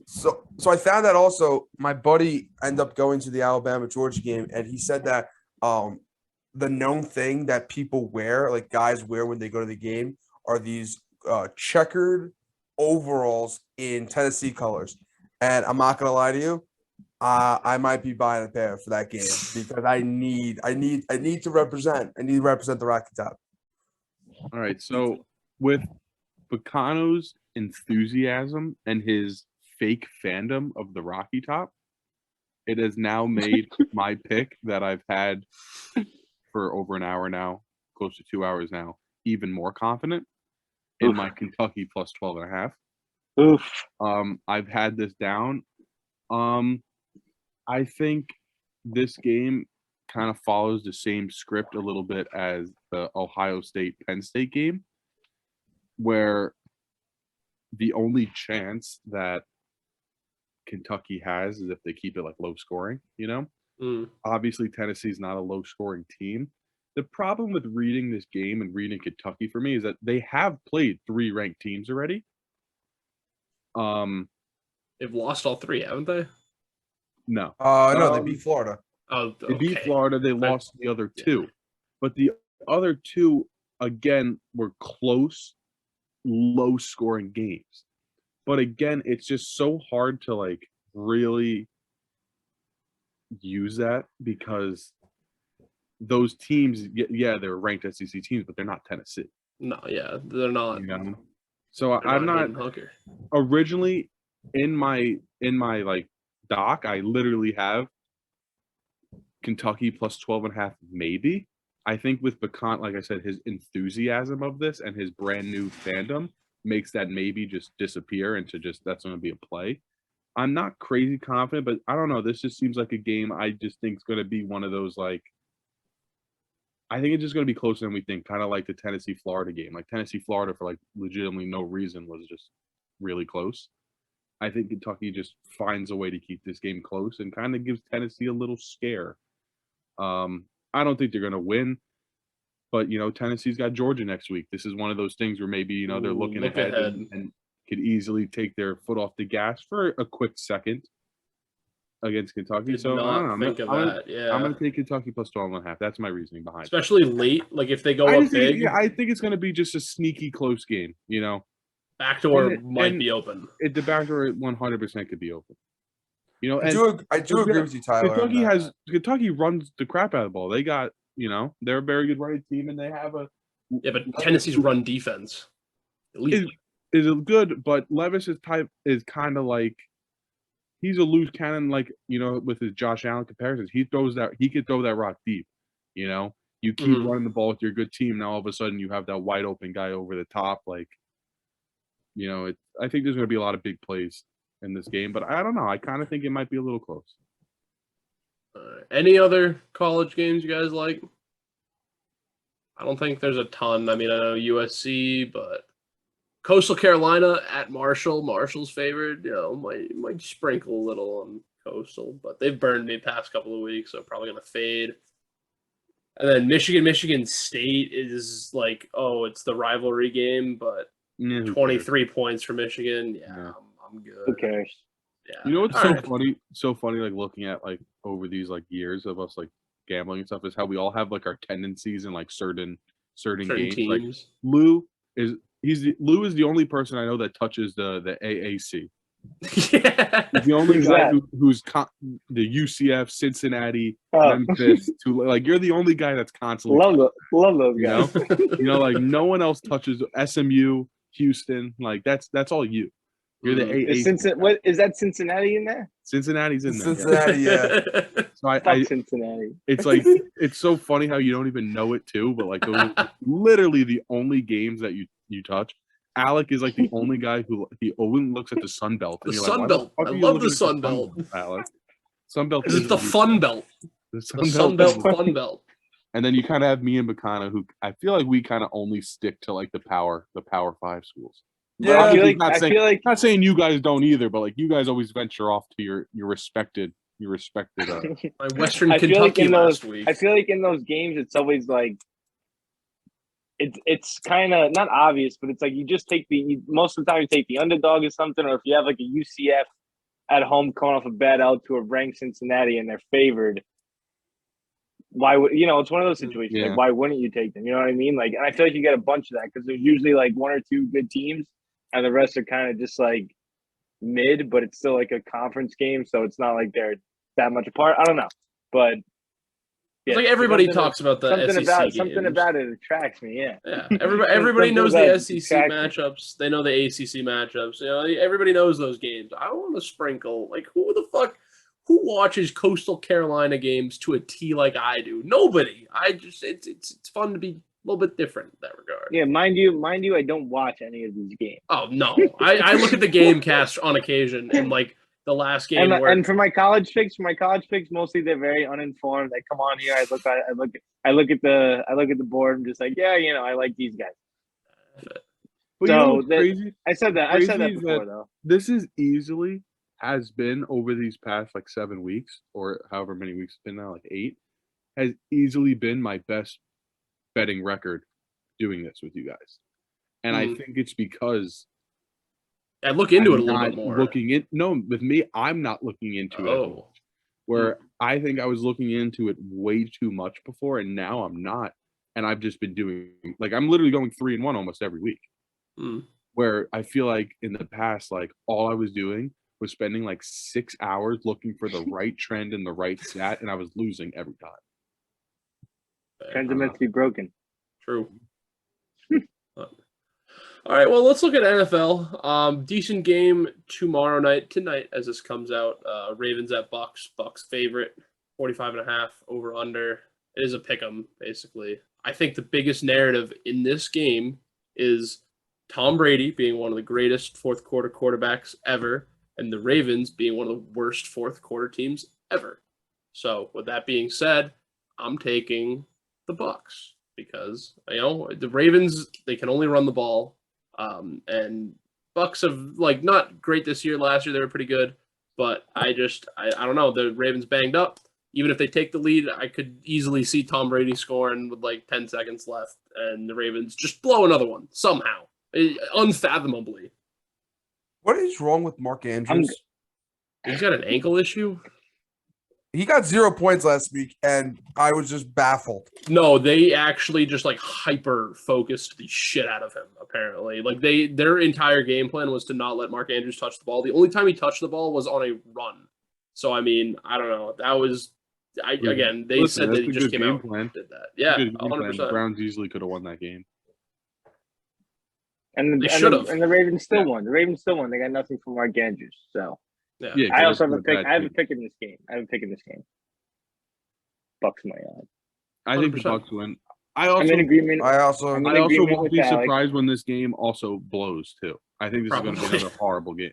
so I found that also my buddy ended up going to the Alabama-Georgia game, and he said that the known thing that people wear, like guys wear when they go to the game, are these checkered overalls in Tennessee colors. And I'm not going to lie to you, I might be buying a pair for that game because I need to represent. I need to represent the Rocky Top. All right, so with Bacano's enthusiasm and his fake fandom of the Rocky Top, it has now made my pick that I've had for over an hour now, close to 2 hours now, even more confident in my Kentucky plus 12.5. Oof. I've had this down. I think this game kind of follows the same script a little bit as the Ohio State-Penn State game, where the only chance that Kentucky has is if they keep it like low scoring, Obviously, Tennessee's not a low scoring team. The problem with reading this game and reading Kentucky for me is that they have played 3 ranked teams already. They've lost all 3, haven't they? No. No, they beat Florida. Oh, okay. They beat Florida. They lost the other 2. But the other 2, again, were close, low-scoring games. But again, it's just so hard to, really use that because those teams, they're ranked SEC teams, but they're not Tennessee. No, yeah, they're not. So I'm not originally in my doc. I literally have Kentucky plus 12.5, maybe. I think with Bacon, like I said, his enthusiasm of this and his brand new fandom makes that maybe just disappear into that's going to be a play. I'm not crazy confident, but I don't know. This just seems like a game I just think is going to be one of those I think it's just going to be closer than we think, kind of like the Tennessee-Florida game. Like Tennessee-Florida for legitimately no reason was just really close. I think Kentucky just finds a way to keep this game close and kind of gives Tennessee a little scare. I don't think they're going to win, but Tennessee's got Georgia next week. This is one of those things where maybe they're looking ahead and could easily take their foot off the gas for a quick second. against Kentucky. Did So I not don't know. think of that. Yeah, I'm going to take Kentucky plus 12.5. That's my reasoning behind it. especially late. Like if they go I up just think, big, I think it's going to be just a sneaky close game. You know, backdoor and- might and be open. the backdoor 100% could be open. You know, I and do agree with you, Tyler. on that. Kentucky runs the crap out of the ball. They got, you know, they're a very good running team, and they have a Yeah, but Tennessee's run defense, elite. is good, but Levis is kind of like he's a loose cannon, like, you know, with his Josh Allen comparisons. He could throw that rock deep. You know, you keep running the ball with your good team. Now all of a sudden you have that wide open guy over the top. Like, you know, I think there's going to be a lot of big plays in this game, but I don't know. I kind of think it might be a little close. Any other college games you guys like? I don't think there's a ton. I mean, I know USC, but Coastal Carolina at Marshall. Marshall's favored. You know, might sprinkle a little on Coastal, but they've burned me the past couple of weeks, so probably gonna fade. And then Michigan State is like, oh, it's the rivalry game, but Yeah, who 23 points for Michigan. Yeah, Yeah. I'm good. Who cares? Yeah. You know what's All so right. funny? So funny, like looking at like over these like years of us like gambling and stuff is how we all have like our tendencies in like certain Certain games. Like teams. Lou is the only person I know that touches the AAC. Yeah. He's the only Who's guy that? who's the UCF, Cincinnati, Oh. Memphis. Like you're the only guy that's constantly Love those you know? guys. you know, like no one else touches SMU, Houston. Like that's all you. You're the AAC. What is that? Cincinnati in there? Cincinnati's in there. yeah. Cincinnati, yeah. So Fuck Cincinnati. it's like it's so funny how you don't even know it too, but like those are literally the only games that you touch. Alec is like the only guy who he only looks at the Sun Belt. The and you're Sun like, Belt. why the fuck I are you love the looking at Sun Belt. Alec. Sun Belt This is the the Fun Belt. The The Sun Belt is- Fun Belt. And then you kind of have me and Bacana, who I feel like we kind of only stick to like the Power 5 schools. But I feel like Not saying you guys don't either, but like you guys always venture off to your respected. My Western I feel like Kentucky in those- last week. I feel like in those games, it's always like it's kind of not obvious, but it's like you just take most of the time you take the underdog or something, or if you have like a UCF at home coming off a bad out to a ranked Cincinnati and they're favored. Why would it's one of those situations? Yeah. Like, why wouldn't you take them? You know what I mean? Like, and I feel like you get a bunch of that because there's usually like one or two good teams, and the rest are kind of just like mid, but it's still like a conference game, so it's not like they're that much apart. I don't know, but It's like everybody something- talks about the SEC something games. about it attracts me. Yeah, Yeah, everybody Something knows about the it SEC attracts me. matchups. They know the ACC matchups. You know, everybody knows those games. I want to sprinkle. Like, who the fuck? Who watches Coastal Carolina games to a T like I do? Nobody. It's fun to be a little bit different in that regard. Yeah, mind you, I don't watch any of these games. Oh no, I look at the game cast on occasion, and like the last game And for my college picks, mostly they're very uninformed. They come on here, I look at the board, and just like, yeah, I like these guys. But So you know what's that- crazy? I said that Crazy is before that- though. This is easily has been over these past like 7 weeks or however many weeks it's been now, like 8, has easily been my best betting record doing this with you guys. And I think it's because I look into I'm it a little not bit more. with me, I'm not looking into it. Oh, Where I think I was looking into it way too much before, and now I'm not. And I've just been doing like I'm literally going 3-1 almost every week. Hmm. Where I feel like in the past, like all I was doing was spending like 6 hours looking for the right trend and the right stat, and I was losing every time. Trends are meant to be broken. True. All right, well, let's look at NFL. Decent game tonight as this comes out. Ravens at Bucks. Bucks favorite, 45.5 over under. It is a pick 'em, basically. I think the biggest narrative in this game is Tom Brady being one of the greatest fourth quarter quarterbacks ever, and the Ravens being one of the worst fourth quarter teams ever. So with that being said, I'm taking the Bucks because the Ravens, they can only run the ball. And Bucks have like not great this year. Last year they were pretty good, but I don't know. The Ravens banged up. Even if they take the lead, I could easily see Tom Brady scoring with like 10 seconds left, and the Ravens just blow another one somehow, unfathomably. What is wrong with Mark Andrews? He's got an ankle issue. He got 0 points last week, and I was just baffled. No, they actually just like hyper focused the shit out of him. Apparently, like their entire game plan was to not let Mark Andrews touch the ball. The only time he touched the ball was on a run. So I mean, I don't know. That was again. They said that he just came out and did that. Yeah, 100%. The Browns easily could have won that game. And They should have. And the Ravens still won. The Ravens still won. They got nothing from Mark Andrews. So Yeah. I also have a pick. I have a pick in this game. Bucks money line. I think the 100%. Bucks win. I'm in agreement. I also I'm in I also agreement won't with be Alec. surprised when this game also blows too. I think this is going to be Probably. another horrible game.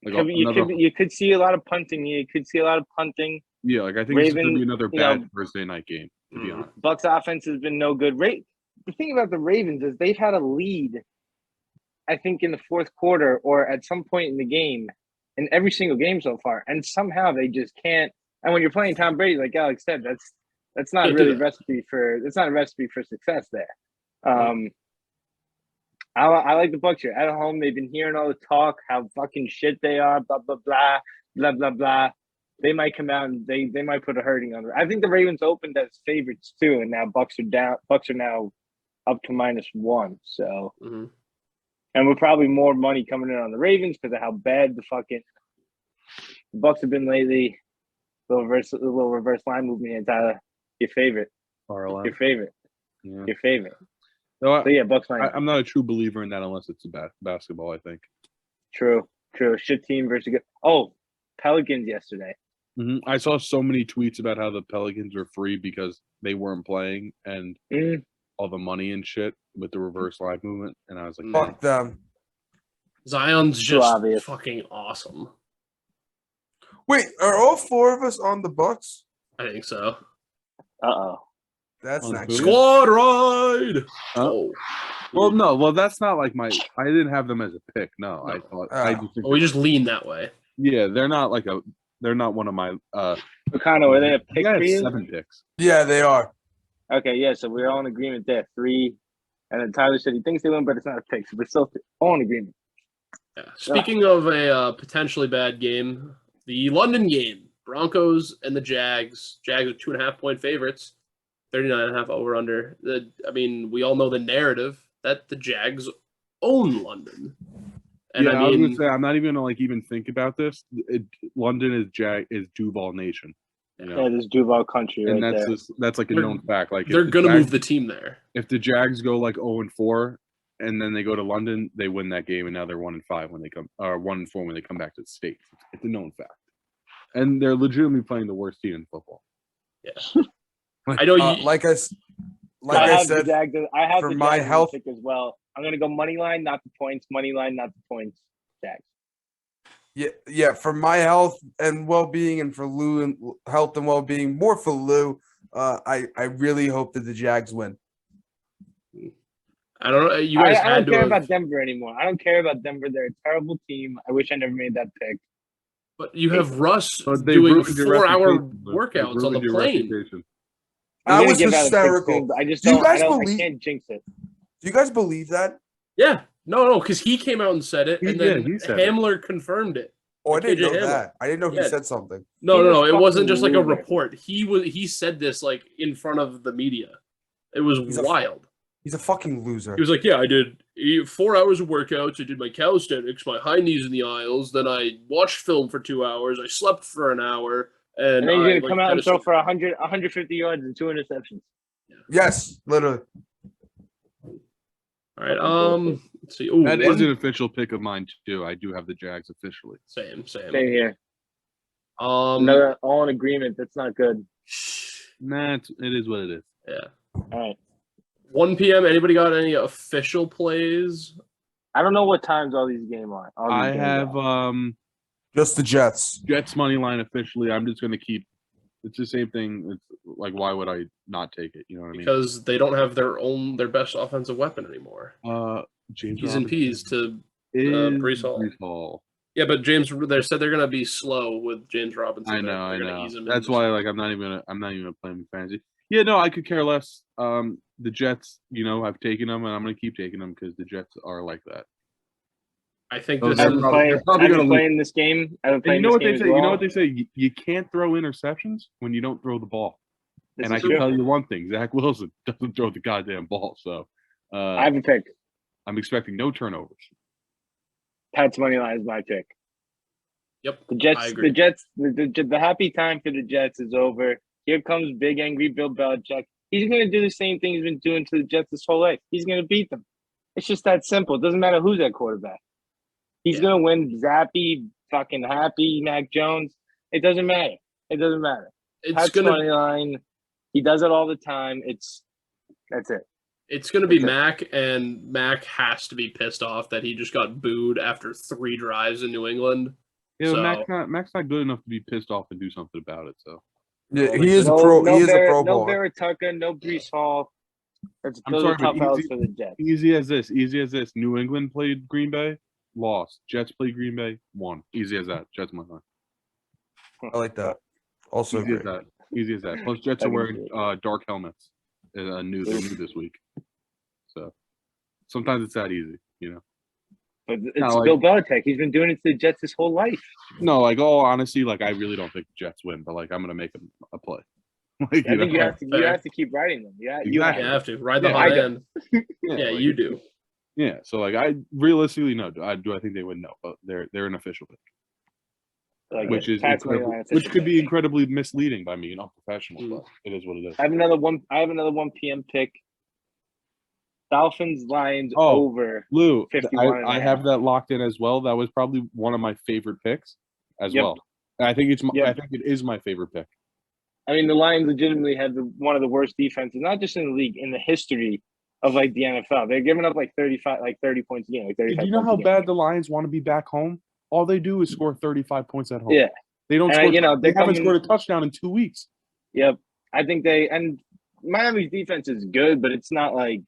Like You could see a lot of punting. You could see a lot of punting. yeah, like I think this is going to be Ravens, another you bad know, Thursday night game. To be honest, Bucks offense has been no good. The thing about the Ravens is they've had a lead, I think, in the fourth quarter or at some point in the game, in every single game so far, and somehow they just can't. And when you're playing Tom Brady, like Alex said, that's not Can't really do a that. recipe for. It's not a recipe for success there. I like the Bucks here at home. They've been hearing all the talk how fucking shit they are. Blah blah blah blah blah blah. They might come out and they might put a hurting on them. I think the Ravens opened as favorites too, and now Bucks are down. Bucks are now up to -1. So, and we're probably more money coming in on the Ravens because of how bad the fucking Bucks have been lately. Little reverse line movement here, Tyler. Your favorite. Your favorite. Yeah. Your favorite. No, So yeah, Bucks line. I'm not a true believer in that unless it's basketball. I think. True. Shit team versus good. Oh, Pelicans yesterday. I saw so many tweets about how the Pelicans are free because they weren't playing and all the money and shit with the reverse line movement, and I was like, fuck them. Zion's Too just obvious. fucking awesome. Wait, are all 4 of us on the Bucks? I think so. Uh-oh. That's On not who? good. Squad ride. Oh. Well, no. Well, that's not like my. I didn't have them as a pick. No, I thought. I just think We just lean that way. yeah, they're not like a. They're not one of my. Nakano, are they a pick I for have you? 7 picks. Yeah, they are. Okay, yeah, so we're all in agreement there. 3. And then Tyler said he thinks they win, but it's not a pick. So we're still all in agreement. Yeah. Speaking of a potentially bad game, the London game, Broncos and the Jags. Jags are 2.5-point favorites, 39.5 over under. I mean, we all know the narrative that the Jags own London. And yeah, I I was mean, gonna say I'm not even gonna even think about this. London is Duval Nation. You know? Yeah, there's Duval country and right there. that's like a known fact. Like they're gonna move the team there. If the Jags go like 0-4 and then they go to London, they win that game, and now they're 1-5 when they come, or 1-4 when they come back to the States. It's a known fact, and they're legitimately playing the worst team in football. Yeah, I know you. Like I said, I have for the my Jags health pick as well. I'm gonna go money line, not the points. Money line, not the points. Jags. Yeah, for my health and well-being, and for Lou and health and well-being, more for Lou. I really hope that the Jags win. I don't know. You guys I had don't care to about Denver anymore. I don't care about Denver. They're a terrible team. I wish I never made that pick. but you have Russ But they doing ruined your 4-hour reputation, Lou. They workouts on ruined the your plane. reputation. I'm That gonna was give out a pick hysterical. soon, but I just Do you don't. guys I believe- can't jinx it. Do you guys believe that? Yeah, no, because he came out and said it, and then he said it. Hamler confirmed it. Oh, I Like didn't KJ know Hamler. that. I didn't know he Yeah. said something. No. He's a It wasn't just like a fucking loser. report. He said this like in front of the media. It was He's a- wild. He's a fucking loser. He was like, "Yeah, I did 4 hours of workouts. I did my calisthenics, my high knees in the aisles. Then I watched film for 2 hours. I slept for an hour, and And then he's I, gonna like, come out had and a throw sleep." for 150 yards and 2 interceptions. Yes, literally. All right. Let's see. Ooh, That one- is an official pick of mine too. I do have the Jags officially. same. Same here. Um, Another all in agreement. That's not good. Nah, it is what it is. yeah. All right. 1 p.m. Anybody got any official plays? I don't know what times all these games are. I have Just the Jets. Jets money line officially. I'm just gonna keep. It's the same thing. It's like, why would I not take it? You know what I mean? Because they don't have their best offensive weapon anymore. James P's and Robinson P's to is Brees Hall. Brees Hall. Yeah, but they said they're gonna be slow with James Robinson. I know. They're gonna ease him That's in. why, like, I'm not even gonna play him in fantasy. Yeah, no, I could care less. The Jets, I've taken them, and I'm gonna keep taking them because the Jets are like that. I think Oh, this they're is probably- they're probably I've going been to lose. playing this game. I've been And playing you know this what game they as say? You know well. what they say? You can't throw interceptions when you don't throw the ball. This And I is can true. tell you one thing: Zach Wilson doesn't throw the goddamn ball. So I have a pick. I'm expecting no turnovers. Pat's money line is my pick. Yep. The Jets. I agree. The Jets. The happy time for the Jets is over. Here comes big angry Bill Belichick. He's going to do the same thing he's been doing to the Jets this whole life. He's going to beat them. It's just that simple. It doesn't matter who's at quarterback. He's Yeah. going to win. Zappy, fucking happy, Mac Jones. It doesn't matter. It doesn't matter. It's Pat's gonna money line. He does it all the time. That's it. It's going to be Okay. Mac, and Mac has to be pissed off that he just got booed after 3 drives in New England. Yeah, So- Mac's not good enough to be pissed off and do something about it. So Yeah, Well, he is a No, pro. no He is a Barrett, pro no ball. Barrett Tucker, no Brees Hall. I'm Those sorry, are tough but outs easy- for the Jets. easy as this. Easy as this. New England played Green Bay, lost. Jets played Green Bay, won. Easy as that. Jets money line. I like that. Also Easy as great. that. Easy as that. Plus, Jets I are can wearing see it. dark helmets. They're new this week. So sometimes it's that easy, you know. But it's No, like- Bill Belichick. He's been doing it to the Jets his whole life. No, like all honesty, like I really don't think the Jets win, but like I'm gonna make them a play. Like, I think you know, have to. You fair. have to keep riding them. Yeah, you Exactly. You have to ride the Yeah, hot I do. end. Yeah, like, you do. Yeah, so like I realistically no. Do I think they win? No, but they're an official pick, like which is Pat's money incredible, line which official could be pick. incredibly misleading by me and unprofessional, Mm. but it is what it is. I have another 1 p.m. pick. Dolphins Lions Oh, over. Lou, 51 and I a have half. that locked in as well. That was probably one of my favorite picks as Yep. well. And I think Yep. I think it is my favorite pick. I mean, the Lions legitimately have one of the worst defenses, not just in the league, in the history of like the NFL. They're giving up like 30 points a game. Like 35 Do you know points how a game. bad the Lions want to be back home? All they do is score 35 points at home. Yeah. They don't And, score. you know, they they're haven't coming- scored a touchdown in 2 weeks. Yep. I think Miami's defense is good, but it's not like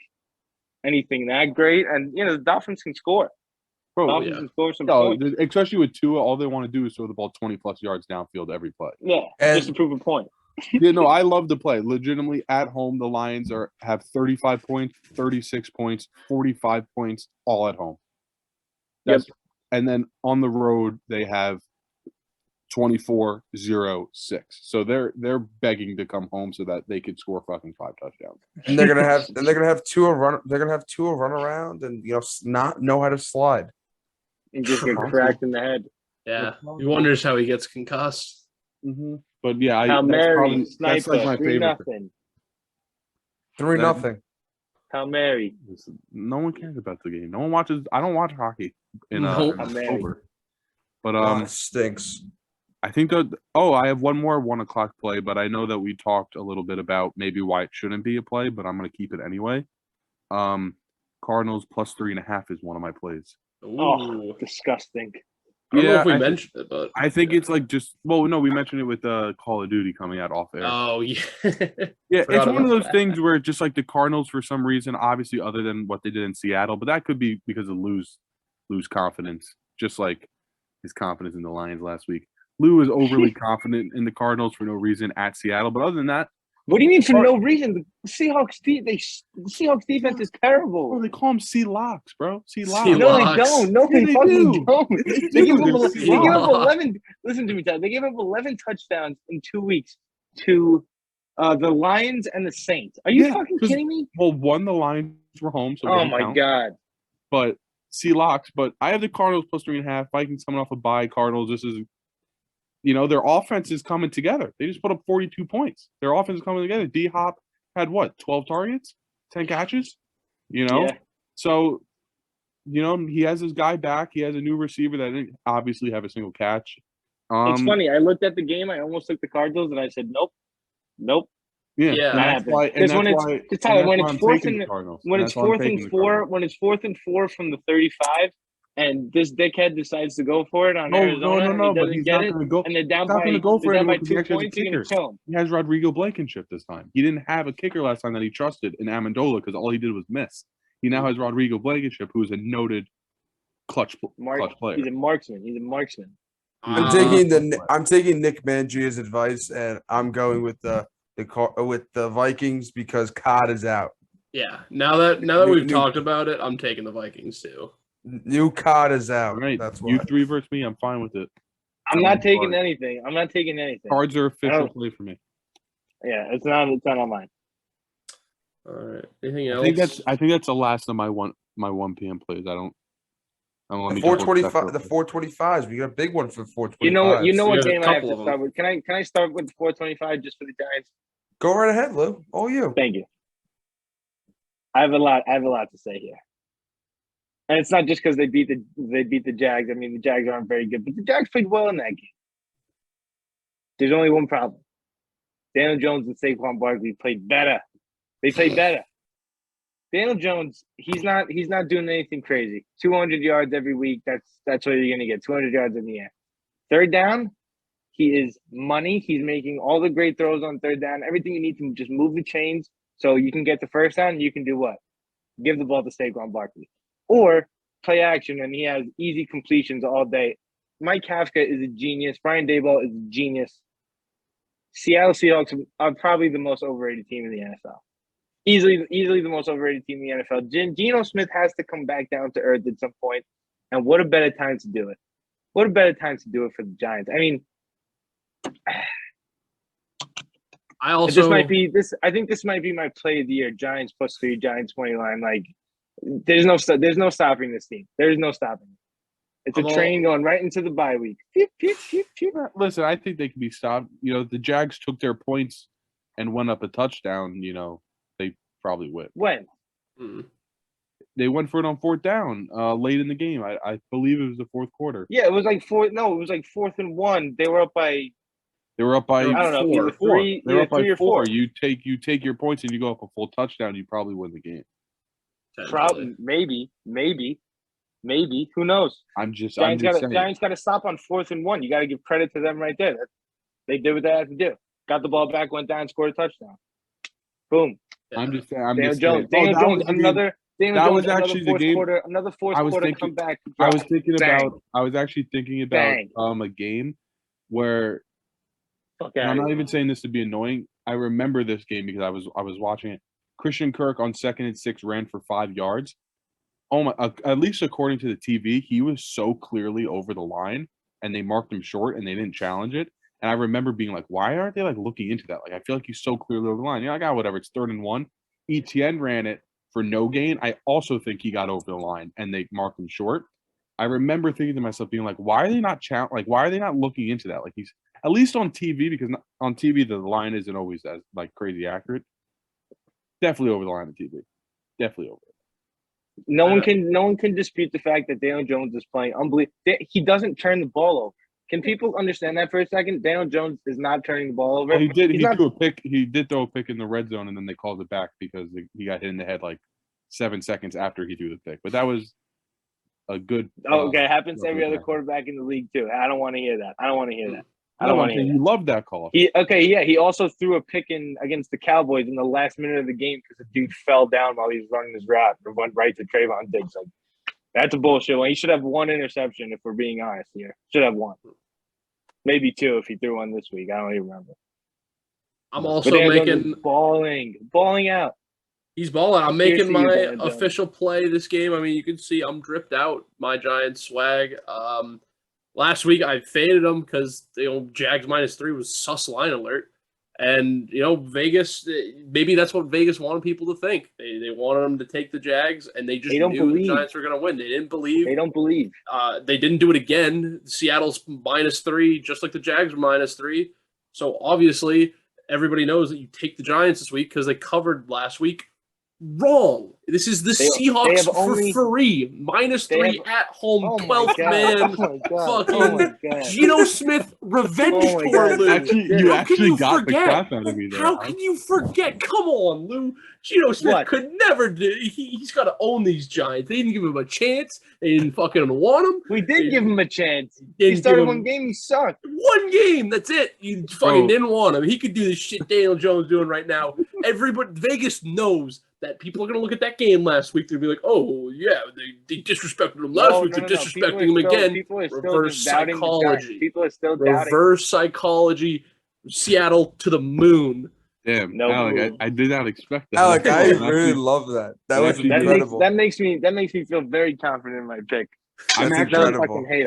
anything that great. And you know, the Dolphins can score. Bro, Dolphins yeah. can score some no, points. especially with Tua, all they want to do is throw the ball 20 plus yards downfield every play. Yeah, And- just to prove a point. Yeah, no, I love to play. Legitimately, at home, the Lions have 35 points, 36 points, 45 points, all at home. Yep. And then on the road, they have 24-0-6. So they're begging to come home so that they could score fucking 5 touchdowns. And they're gonna have Tua run. They're gonna have Tua run around and not know how to slide. And just get cracked in the head. Yeah. He wonders how he gets concussed. Mm-hmm. But yeah, Hail Mary, that's sniper, like my 3-0. favorite. 3-0. Hail Mary. No one cares about the game. No one watches. I don't watch hockey in Nope. in Amazing. October. But It stinks. I think that. Oh, I have one more 1:00 play, but I know that we talked a little bit about maybe why it shouldn't be a play, but I'm going to keep it anyway. Cardinals plus 3.5 is one of my plays. Ooh. Oh, disgusting. I don't know if we I think- mentioned it, but I think it's like just. Well, no, we mentioned it with Call of Duty coming out off air. oh yeah. Yeah, Forgot it's one of about those that. things where just like the Cardinals, for some reason, obviously other than what they did in Seattle, but that could be because of Lou's confidence, just like his confidence in the Lions last week. Lou is overly confident in the Cardinals for no reason at Seattle, but other than that, What do you mean for no reason? The Seahawks defense is terrible. they call him Seahawks, bro. Seahawks. Sea No, they Locks. don't. No, Yeah, they they fucking do. don't. They They give do. up, They're they give up Seahawks. 11. Listen to me, Todd. They gave up 11 touchdowns in 2 weeks to the Lions and the Saints. Are you Yeah, fucking 'cause- kidding me? Well, one, the Lions were home, so it Oh doesn't my count. god. But Seahawks. But I have the Cardinals plus 3.5. Vikings coming off a bye. Cardinals. This is, their offense is coming together. They just put up 42 points. Their offense is coming together. D Hop had what? 12 targets, 10 catches. Yeah. So, he has his guy back. He has a new receiver that didn't obviously have a single catch. It's funny. I looked at the game. I almost took the Cardinals, and I said, nope. Yeah, Yeah. and That that's happened. why. And Because that's when it's- why. it's and Tyler, that's when why it's I'm fourth taking and- the Cardinals. When And it's that's why I'm 4th and taking the 4, Cardinals. when it's 4th and 4 from the 35, and this dickhead decides to go for it on Arizona, and he But doesn't he's get not it, going to go. and they're down He's not by going to go for they're down by anyone because he 2 actually has a points, you're kicker. gonna kill him. He has Rodrigo Blankenship this time. He didn't have a kicker last time that he trusted in Amendola because all he did was miss. He now has Rodrigo Blankenship, who is a noted clutch player. He's a marksman. He's a marksman. I'm taking Nick Mangia's advice, and I'm going with the Vikings because Cod is out. Yeah. Now that we've New- talked about it, I'm taking the Vikings too. New COD is out. All right, That's you why. 3 versus me. I'm fine with it. I'm not taking Cards. anything. I'm not taking anything. Cards are official Oh. play for me. Yeah, it's not on mine. All right. Anything I else? think that's the last of my 1 PM plays. I don't let The me just look that 425, real the quick. 425s. We got a big one for the 425s. You know what? You know We what have a game I have couple to of them. start with? Can I start with 425 just for the Giants? Go right ahead, Lou. All you. Thank you. I have a lot to say here, and it's not just because they beat the Jags. I mean, the Jags aren't very good, but the Jags played well in that game. There's only one problem: Daniel Jones and Saquon Barkley played better. They played better. Daniel Jones, he's not doing anything crazy. 200 yards every week. That's what you're gonna get. 200 yards in the air. Third down, he is money. He's making all the great throws on third down. Everything you need to just move the chains so you can get the first down. And you can do what? Give the ball to Saquon Barkley, or play action, and he has easy completions all day. Mike Kafka is a genius. Brian Daboll is a genius. Seattle Seahawks are probably the most overrated team in the NFL. Easily the most overrated team in the NFL. Geno Smith has to come back down to earth at some point, and what a better time to do it. What a better time to do it for the Giants. I mean, I think this might be my play of the year. Giants +3, Giants money line. Like, there's no stopping this team. There is no stopping it. It's a train going right into the bye week. Pew, pew, pew, pew. Listen, I think they can be stopped. You know, the Jags took their points and went up a touchdown. You know, they probably win. When? They went for it on 4th down late in the game. I believe it was the 4th quarter. Yeah, it was like 4th and 1. They were up by. They were up by I don't know, either 4. three- They were either up by 3 or 4. 4. You take your points and you go up a full touchdown. You probably win the game. Probably, maybe. Who knows? I'm just saying. Giants got to stop on 4th and 1. You got to give credit to them right there. They did what they had to do. Got the ball back, went down, scored a touchdown. Boom. I'm just saying. Daniel Jones. Daniel Jones. Another fourth quarter comeback. I was actually thinking about a game where I'm not even saying this to be annoying. I remember this game because I was watching it. Christian Kirk on 2nd and 6 ran for 5 yards. Oh my! At least according to the TV, he was so clearly over the line, and they marked him short, and they didn't challenge it. And I remember being like, "Why aren't they like looking into that?" Like, I feel like he's so clearly over the line. You're like, whatever. It's 3rd and 1. ETN ran it for no gain. I also think he got over the line, and they marked him short. I remember thinking to myself, being like, "Why are they not why are they not looking into that?" Like, he's at least on TV, because on TV the line isn't always as like crazy accurate. Definitely over the line on TV. Definitely over. No one can dispute the fact that Daniel Jones is playing unbelievable. He doesn't turn the ball over. Can people understand that for a second? Daniel Jones is not turning the ball over. Well, he did. He threw a pick. He did throw a pick in the red zone, and then they called it back because he got hit in the head like 7 seconds after he threw the pick. But that was a good. Okay, happens to every other quarterback in the league too. I don't want to hear that. I don't want to hear that. You love that call. He also threw a pick in against the Cowboys in the last minute of the game because the dude fell down while he was running his route and went right to Trayvon Diggs. Like, that's a bullshit one. He should have 1 interception if we're being honest here. Should have 1. Maybe 2 if he threw one this week. I don't even remember. I'm also making balling out. He's balling. I'm making my official play this game. I mean, you can see I'm dripped out. My Giants swag. Last week I faded them because Jags -3 was sus line alert, and Vegas. Maybe that's what Vegas wanted people to think. They wanted them to take the Jags, and they just knew the Giants were going to win. They didn't believe. They don't believe. They didn't do it again. Seattle's -3, just like the Jags were -3. So obviously everybody knows that you take the Giants this week because they covered last week. Wrong. This is the Seahawks for free. -3 at home, 12th man. Fucking Geno Smith revenge tour, Lou. You actually got the crap out of me there. How can you forget? Come on, Lou. Geno Smith could never do. He's got to own these Giants. They didn't give him a chance. They didn't fucking want him. We did give him a chance. He started one game. He sucked. One game. That's it. You fucking didn't want him. He could do the shit Daniel Jones doing right now. Everybody, Vegas knows that people are going to look at that game last week. They'll be like, "Oh yeah, they disrespected him last week. They're disrespecting him again." Reverse psychology. People are still doubting. Reverse psychology. Seattle to the moon. Damn, No Alec, move. I did not expect that. Alec, I Actually, really love that. That was actually- incredible. That makes me feel very confident in my pick. I'm That's actually, incredible. Fucking hate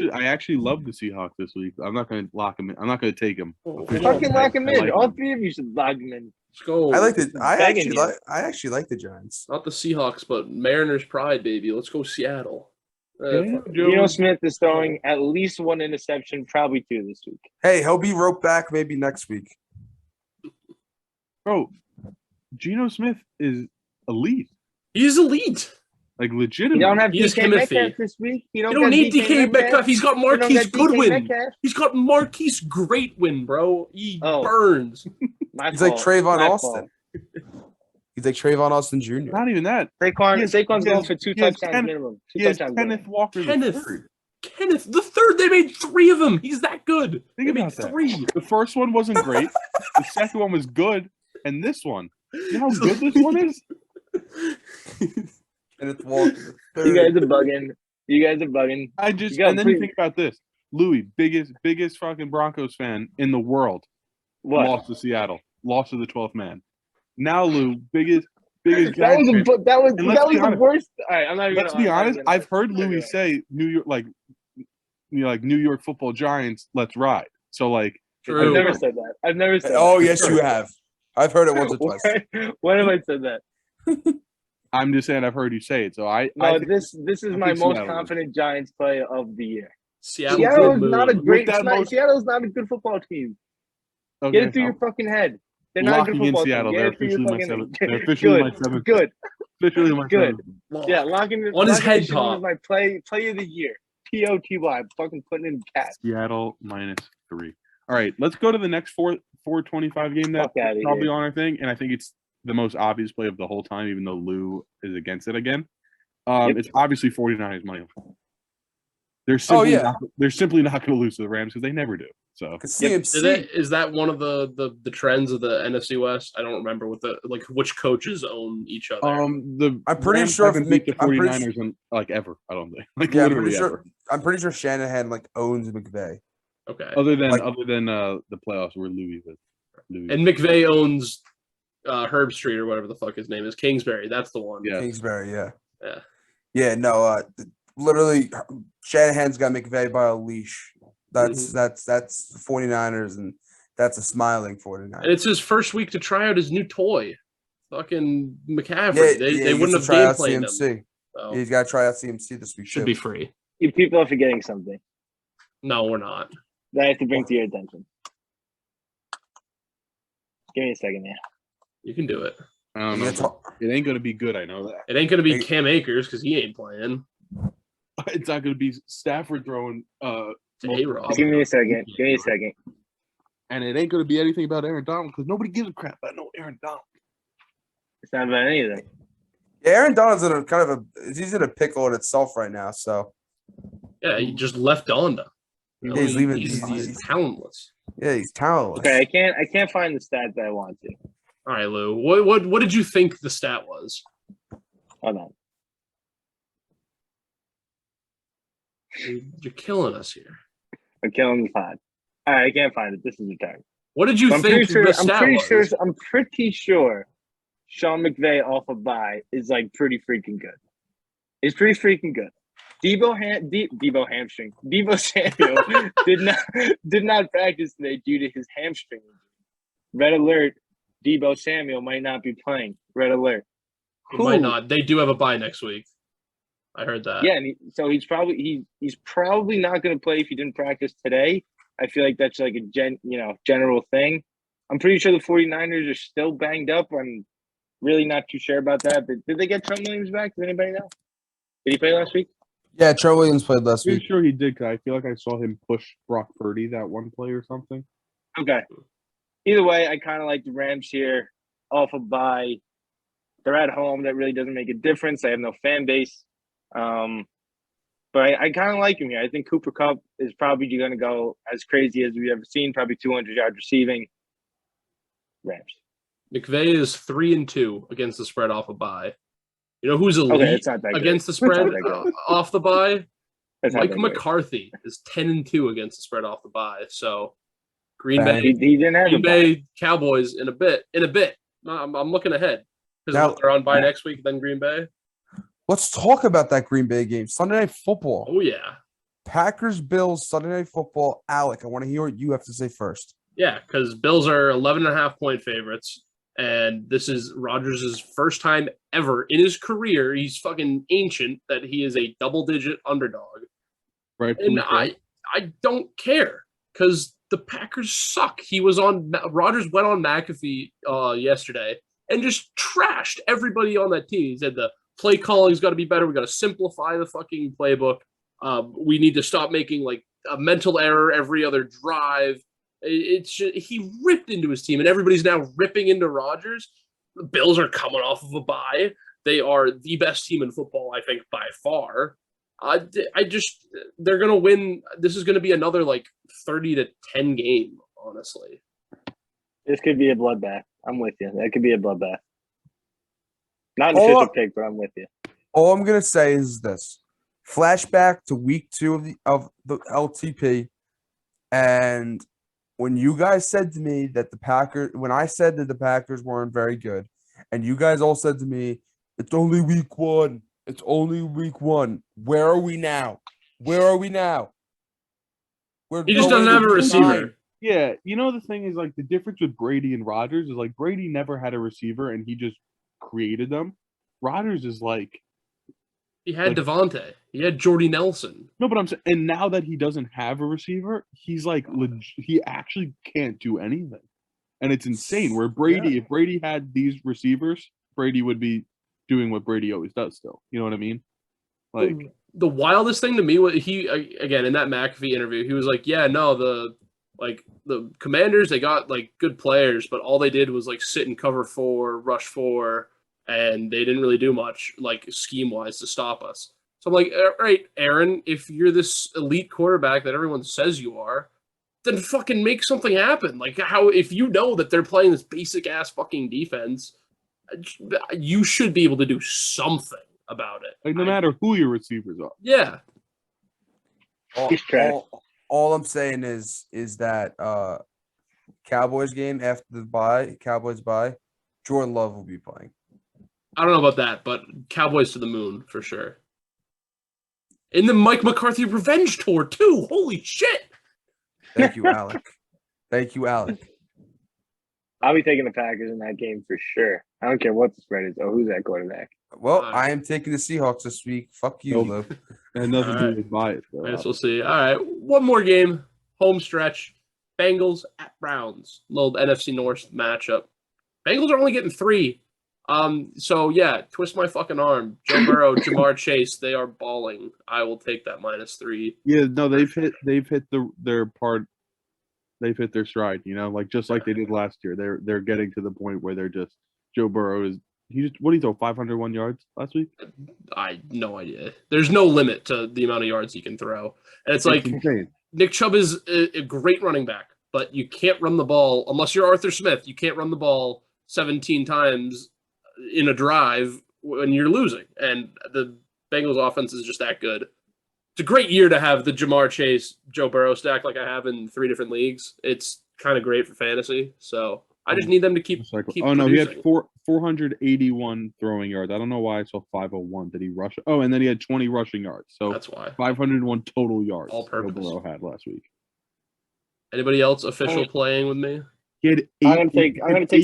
him. I actually love the Seahawks this week. I'm not going to lock them in. I'm not going to take them. Fucking lock him I in. like All him. three of you should lock him in. Let's go. I like the. Begging you. I actually like the Giants. Not the Seahawks, but Mariners pride, baby. Let's go Seattle. Daniel Geno Jones, Smith is throwing at least one interception, probably two this week. Hey, he'll be roped back maybe next week. bro, Geno Smith is elite. He's elite. Like You legitimately. don't have He is DK Metcalf Timothy. this week. You don't need DK Metcalf. He's got You don't Marquise got DK Goodwin. Metcalf. He's got Marquise Greatwin, bro. He Oh. burns. My He's like fault. Trayvon My Austin. He's like Trayvon Austin Jr. Not even that. Saquon, He has- Saquon's he going has- for two he has touchdowns Ken- minimum. Two He has touchdowns Kenneth minimum. Walker the Kenneth. third. Kenneth, the third, they made three of them. He's that good. Think They made about that. three. The first one wasn't great. The second one was good, and this one. You know how good this one is? And it's Walker. You guys are bugging. You guys are bugging. I just You got and then you pre- think about this. Louis, biggest fucking Broncos fan in the world, What? lost to Seattle, lost to the 12th man. Now Lou, biggest That was Giants fan. that was And let's be the honest. worst. All right, I'm not even. Let's gonna- be I'm not honest. even- I've heard I'm not Louis gonna- say New York, like New York Football Giants, let's ride. So like, True. I've never said that. I've never said. Oh that. yes, you have. I've heard it once or twice. When have I said that? I'm just saying I've heard you say it. So I No, think this is I my think most Seattle. confident Giants player of the year. Seattle Seattle's good not a move. great. that most- Seattle's not a good football team. okay, Get it through your fucking head. They're not a good locking in football Seattle. team. They're Get it through your officially my fucking seventh. head. They're officially my Good. seventh. Good. Officially my Good. seventh. Yeah, locking On his head Nation top. was my play of the year. POTY. Fucking putting in cat. Seattle -3. All right, let's go to the next 425 game that's Fuck outta probably here. on our thing, and I think it's the most obvious play of the whole time, even though Lou is against it again. Yep. It's obviously 49ers money. They're simply yeah. not going to lose to the Rams because they never do. So 'Cause Yep. CMC. Is that one of the trends of the NFC West? I don't remember what which coaches own each other. I'm pretty sure if haven't beat the I'm pretty 49ers in like ever. I don't think like Yeah, literally I'm pretty sure Shanahan like owns McVay. Okay. Other than like- the playoffs where Louis was. And McVay owns Herb Street or whatever the fuck his name is. Kingsbury. That's the one. Yeah. Kingsbury, yeah. Yeah. Yeah, no, literally Shanahan's got McVay by a leash. That's the 49ers, and that's a smiling 49ers. And it's his first week to try out his new toy. Fucking McCaffrey. Yeah, they he wouldn't gets have to try game out planned him. CMC. So He's got to try out CMC this week. should too. be free. You people are forgetting something No, we're not. that I have to bring to your attention. Give me a second here. You can do it. I don't Yeah, know. talk- It ain't going to be good. I know that. It ain't gonna be Hey. Cam Akers because he ain't playing. It's not going to be Stafford throwing. It's multiple A-Rob. Just give me a second. Give me a second. And it ain't going to be anything about Aaron Donald because nobody gives a crap about no Aaron Donald. It's not about anything. Yeah, Aaron Donald's in a kind of he's in a pickle in itself right now. So Yeah, he just left Donda. Yeah, he's leaving- He's he's- talentless. yeah, he's talentless. Okay, I can't find the stat that I want to. All right, Lou. What did you think the stat was? Hold on. You're killing us here. I'm killing the pod. All right, I can't find it. This is retarded. What did you I'm pretty think sure. the I'm stat pretty was? sure. I'm pretty sure. Sean McVay off a bye is like pretty freaking good. It's pretty freaking good. Debo hamstring. Debo Samuel did not practice today due to his hamstring injury. Red alert. Debo Samuel might not be playing. Red alert. He might not. They do have a bye next week. I heard that. Yeah, and so he's probably not going to play if he didn't practice today. I feel like that's like a general thing. I'm pretty sure the 49ers are still banged up. I'm really not too sure about that. But did they get Trent Williams back? Does anybody know? Did he play last week? Yeah, Trent Williams played last Pretty week. sure he did. 'Cause I feel like I saw him push Brock Purdy that one play or something. Okay. Either way, I kind of like the Rams here off a bye. They're at home. That really doesn't make a difference. They have no fan base. But I kind of like him here. I think Cooper Kupp is probably going to go as crazy as we've ever seen, probably 200 yards receiving. Rams. McVay is 3-2 against the spread off a bye. You know who's elite Okay, it's not that good. against the spread It's not that good. off the bye? That's not Mike that good. McCarthy is 10-2 against the spread off the bye. So Green Bang. Bay, He didn't have a Green bye. Bay, Cowboys in a bit. I'm looking ahead because Now- they're on bye next week. Then Green Bay. Let's talk about that Green Bay game. Sunday Night Football. Oh yeah, Packers, Bills, Sunday Night Football. Alec, I want to hear what you have to say first. yeah. Because Bills are 11.5-point favorites, and this is Rodgers' first time ever in his career. He's fucking ancient that he is a double-digit underdog, Right. and I don't care because the Packers suck. Rodgers went on McAfee yesterday and just trashed everybody on that team. He said the play calling's got to be better. We got to simplify the fucking playbook. We need to stop making like a mental error every other drive. It's just, he ripped into his team, and everybody's now ripping into Rodgers. The Bills are coming off of a bye. They are the best team in football, I think, by far. They're gonna win. This is gonna be another like 30-10 game, honestly. This could be a bloodbath. I'm with you. That could be a bloodbath. Not an Oh. official pick, but I'm with you. All I'm gonna say is this: flashback to week 2 of the LTP, and when you guys said to me that when I said that the Packers weren't very good, and you guys all said to me, "It's only week 1. It's only week 1." Where are we now? Where are we now? He just doesn't have a receiver. Yeah, you know the thing is like the difference with Brady and Rodgers is like Brady never had a receiver and he just created them. Rodgers is like He had Like- Devontae. He had Jordy Nelson. no, but I'm saying, and now that he doesn't have a receiver, he's like he actually can't do anything, and it's insane. Where Brady, if Brady had these receivers, Brady would be doing what Brady always does. Still, you know what I mean? Like, The wildest thing to me was he again in that McAfee interview. He was like, "Yeah, no, the Commanders, they got like good players, but all they did was like sit and cover 4, rush 4, and they didn't really do much like scheme wise to stop us." So I'm like, all right, Aaron, if you're this elite quarterback that everyone says you are, then fucking make something happen. Like how if you know that they're playing this basic ass fucking defense, you should be able to do something about it. no matter who your receivers are. Yeah. He's trash. All I'm saying is that Cowboys game after the Cowboys bye, Jordan Love will be playing. I don't know about that, but Cowboys to the moon for sure. In the Mike McCarthy revenge tour too. Holy shit! Thank you, Alec. Thank you, Alec. I'll be taking the Packers in that game for sure. I don't care what the spread is. Oh, who's that quarterback? Well, I am taking the Seahawks this week. Fuck you, Nope. Lou. And nothing to Alright. do with bias. I guess we'll see. All right, one more game. Home stretch. Bengals at Browns. Little NFC North matchup. Bengals are only getting 3. So yeah, twist my fucking arm. Joe Burrow, Jamar Chase, they are balling. I will take that -3. Yeah, no, they've hit their part. They've hit their stride. You know, like just like they did last year. They're getting to the point where they're just Joe Burrow is. What did he throw? 501 yards last week. I no idea. There's no limit to the amount of yards he can throw, and it's like insane. Nick Chubb is a great running back, but you can't run the ball unless you're Arthur Smith. You can't run the ball 17 times in a drive when you're losing, and the Bengals offense is just that good. It's a great year to have the Jamar Chase, Joe Burrow stack like I have in 3 different leagues. It's kind of great for fantasy, so I just need them to keep Oh no, he producing. had 481 throwing yards. I don't know why I saw 501. Did he rush? Oh, and then he had 20 rushing yards. So That's why. 501 total yards. All purpose. Joe Burrow had last week. Anybody else official playing with me? He had I'm gonna take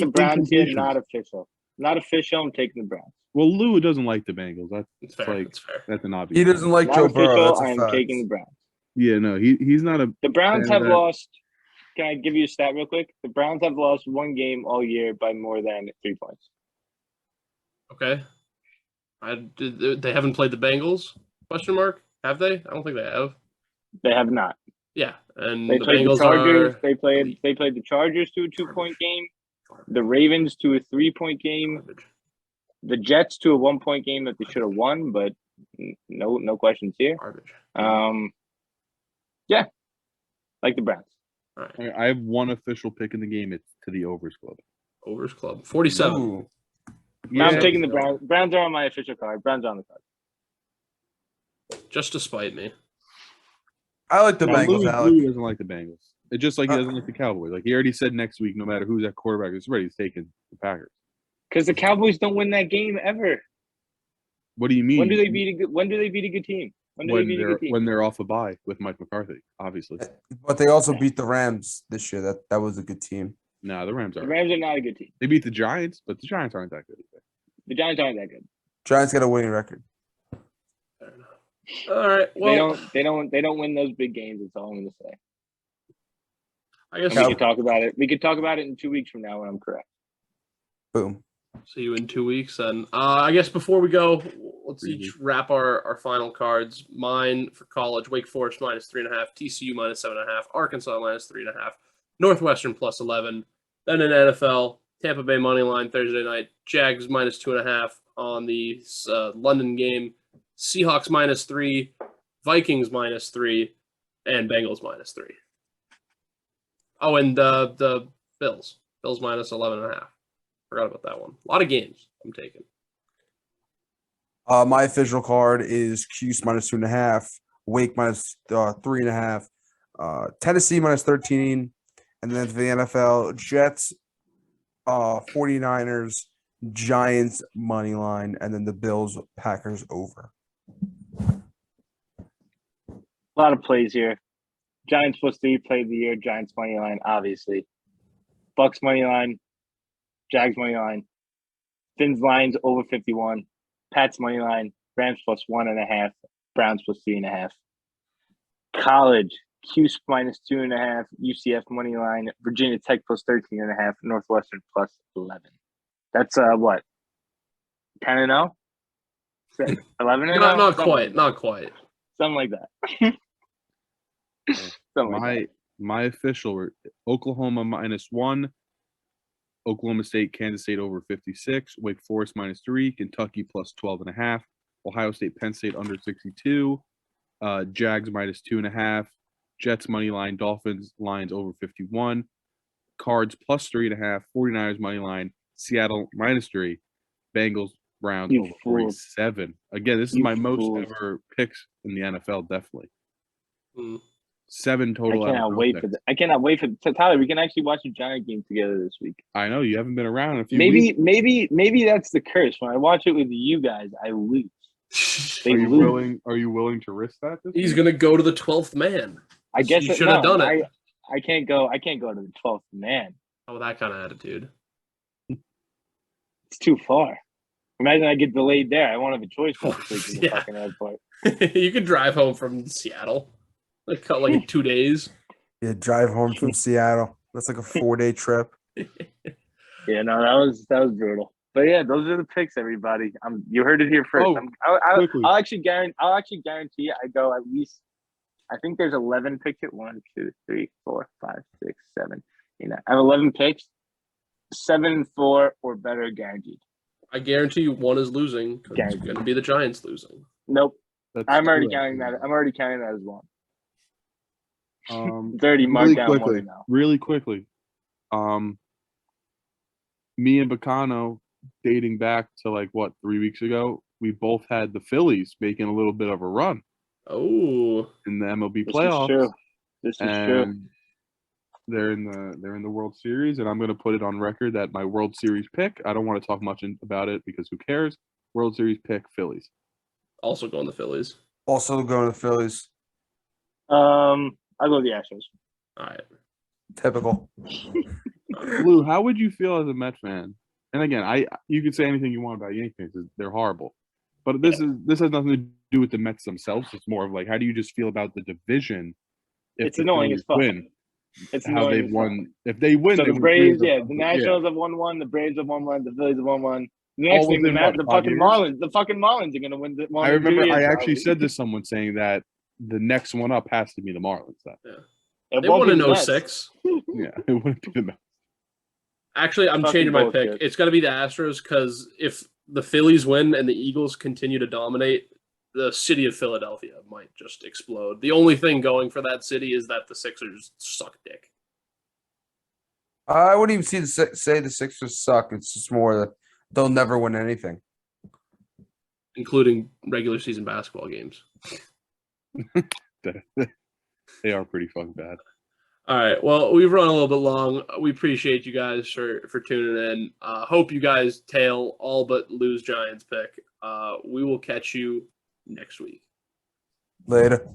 the 8 Browns here. incompletions. Not official. Not official. I'm taking the Browns. Well, Lou doesn't like the Bengals. That's It's fair. like It's fair. that's an obvious. He doesn't like Not Joe official. Burrow. That's a I'm fact. taking the Browns. Yeah, no, he's not a. The Browns fan have of that. lost. Can I give you a stat real quick? The Browns have lost 1 game all year by more than 3 points. Okay. They haven't played the Bengals? Question mark? Have they? I don't think they have. They have not. Yeah, and They the played the Bengals Chargers. are They played the Chargers to a 2-point game. The Ravens to a 3-point game. garbage. The Jets to a 1-point game that they should have won, but no questions here. Garbage. Yeah, like the Browns. All right. I have one official pick in the game. It's to the overs club. Overs Club. 47. Ooh. Now I'm Yeah. taking the Browns. Browns are on my official card. Browns are on the card. Just to spite me. I like the No, Bengals, Lou Alec. doesn't like the Bengals. It's just like he doesn't like the Cowboys. Like he already said next week, no matter who's at quarterback, it's ready. He's taking the Packers. Because the Cowboys don't win that game ever. What do you mean? When do they beat a good? When do they beat a good team? When they're off a bye with Mike McCarthy, obviously. But they also beat the Rams this year. That was a good team. No, the Rams The are. Rams are not a good team. They beat the Giants, but the Giants aren't that good either. The Giants aren't that good. Giants got a winning record. Fair enough. All right. Well, They don't win those big games. That's all I'm gonna say. I guess And we could talk about it. We could talk about it in 2 weeks from now when I'm correct. Boom. see you in 2 weeks. And I guess before we go, let's Brady. each wrap our final cards. Mine for college: Wake Forest -3.5, TCU -7.5, Arkansas -3.5, Northwestern +11. Then in NFL, Tampa Bay money line Thursday night, Jags -2.5 on the London game, Seahawks -3, Vikings -3, and Bengals -3. Oh, and the Bills -11.5. Forgot about that one. A lot of games I'm taking. My official card is Cuse -2.5, Wake -3.5, Tennessee -13, and then for the NFL, Jets, 49ers, Giants money line, and then the Bills Packers over. A lot of plays here. Giants +3 play of the year. Giants money line, obviously. Bucks money line. Jags money line. Fins lines over 51. Pats money line. Rams +1.5. Browns +3.5. College. Cuse -2.5. UCF money line. Virginia Tech +13.5. Northwestern +11. That's what? 10-0? 11-0? Not quite. Not quite. Something like that. Something like that. My official were Oklahoma -1, Oklahoma State, Kansas State over 56, Wake Forest -3, Kentucky +12.5, Ohio State, Penn State under 62, Jags -2.5, Jets money line, Dolphins lines over 51, Cards +3.5, 49ers money line, Seattle -3, Bengals Browns You over fools. 47. Again, this is You my most fools. ever picks in the NFL, definitely. Mm. 7 total. I cannot NFL wait picks. for that. I cannot wait for Tyler. We can actually watch a Giant game together this week. I know you haven't been around in a few weeks. Maybe that's the curse. When I watch it with you guys, I lose. They Are you lose. willing? Are you willing to risk that? This He's week? gonna go to the 12th man. I guess you should have done it. I can't go. I can't go to the 12th man. Oh, that kind of attitude. It's too far. Imagine I get delayed there. I won't have a choice but to sleep in the Yeah. fucking airport. You could drive home from Seattle, like in 2 days. Yeah, drive home from Seattle. That's like a 4-day trip. Yeah, no, that was brutal. But yeah, those are the picks, everybody. You heard it here first. Oh, quickly. I'll actually guarantee I go at least. I think there's 11 picks at 1, 2, 3, 4, 5, 6, 7. I have 11 picks, 7-4 or better guaranteed. I guarantee you one is losing because it's Guaranteed. going to be the Giants losing. Nope, That's I'm already correct. counting that. I'm already counting that as one. Um, It's already marked really down quickly, one now. really quickly. Me and Bacano, dating back to 3 weeks ago, we both had the Phillies making a little bit of a run Oh, in the MLB This playoffs. is true. This is true. And they're in the World Series, and I'm going to put it on record that my World Series pick. I don't want to talk much about it because who cares? World Series pick Phillies. also going the Phillies. Also going to the Phillies. I'll go the Astros. All right. Typical. Lou, how would you feel as a Met fan? And again, you can say anything you want about Yankees. They're horrible, but this has nothing to do with the Mets themselves. It's more of how do you just feel about the division? If It's the annoying Phillies as fuck. win, It's how annoying they've as won. fuck. If they win, So they the win Braves, three yeah, of the them. Nationals have won one, the Braves have won one, the Phillies have won one. The next All thing, the within, what, the 5 fucking years? Marlins are gonna win the one. I in 2 remember years, I actually probably. said to someone saying that the next one up has to be the Marlins. It They won't won be in the Mets. 06. Yeah, it wouldn't be the Mets. Actually, I'm Fucking changing my bullshit. pick. It's going to be the Astros because if the Phillies win and the Eagles continue to dominate, the city of Philadelphia might just explode. The only thing going for that city is that the Sixers suck dick. I wouldn't even say the Sixers suck. It's just more that they'll never win anything. Including regular season basketball games. They are pretty fucking bad. All right. Well, we've run a little bit long. We appreciate you guys for tuning in. Hope you guys tail all but lose Giants pick. We will catch you next week. Later.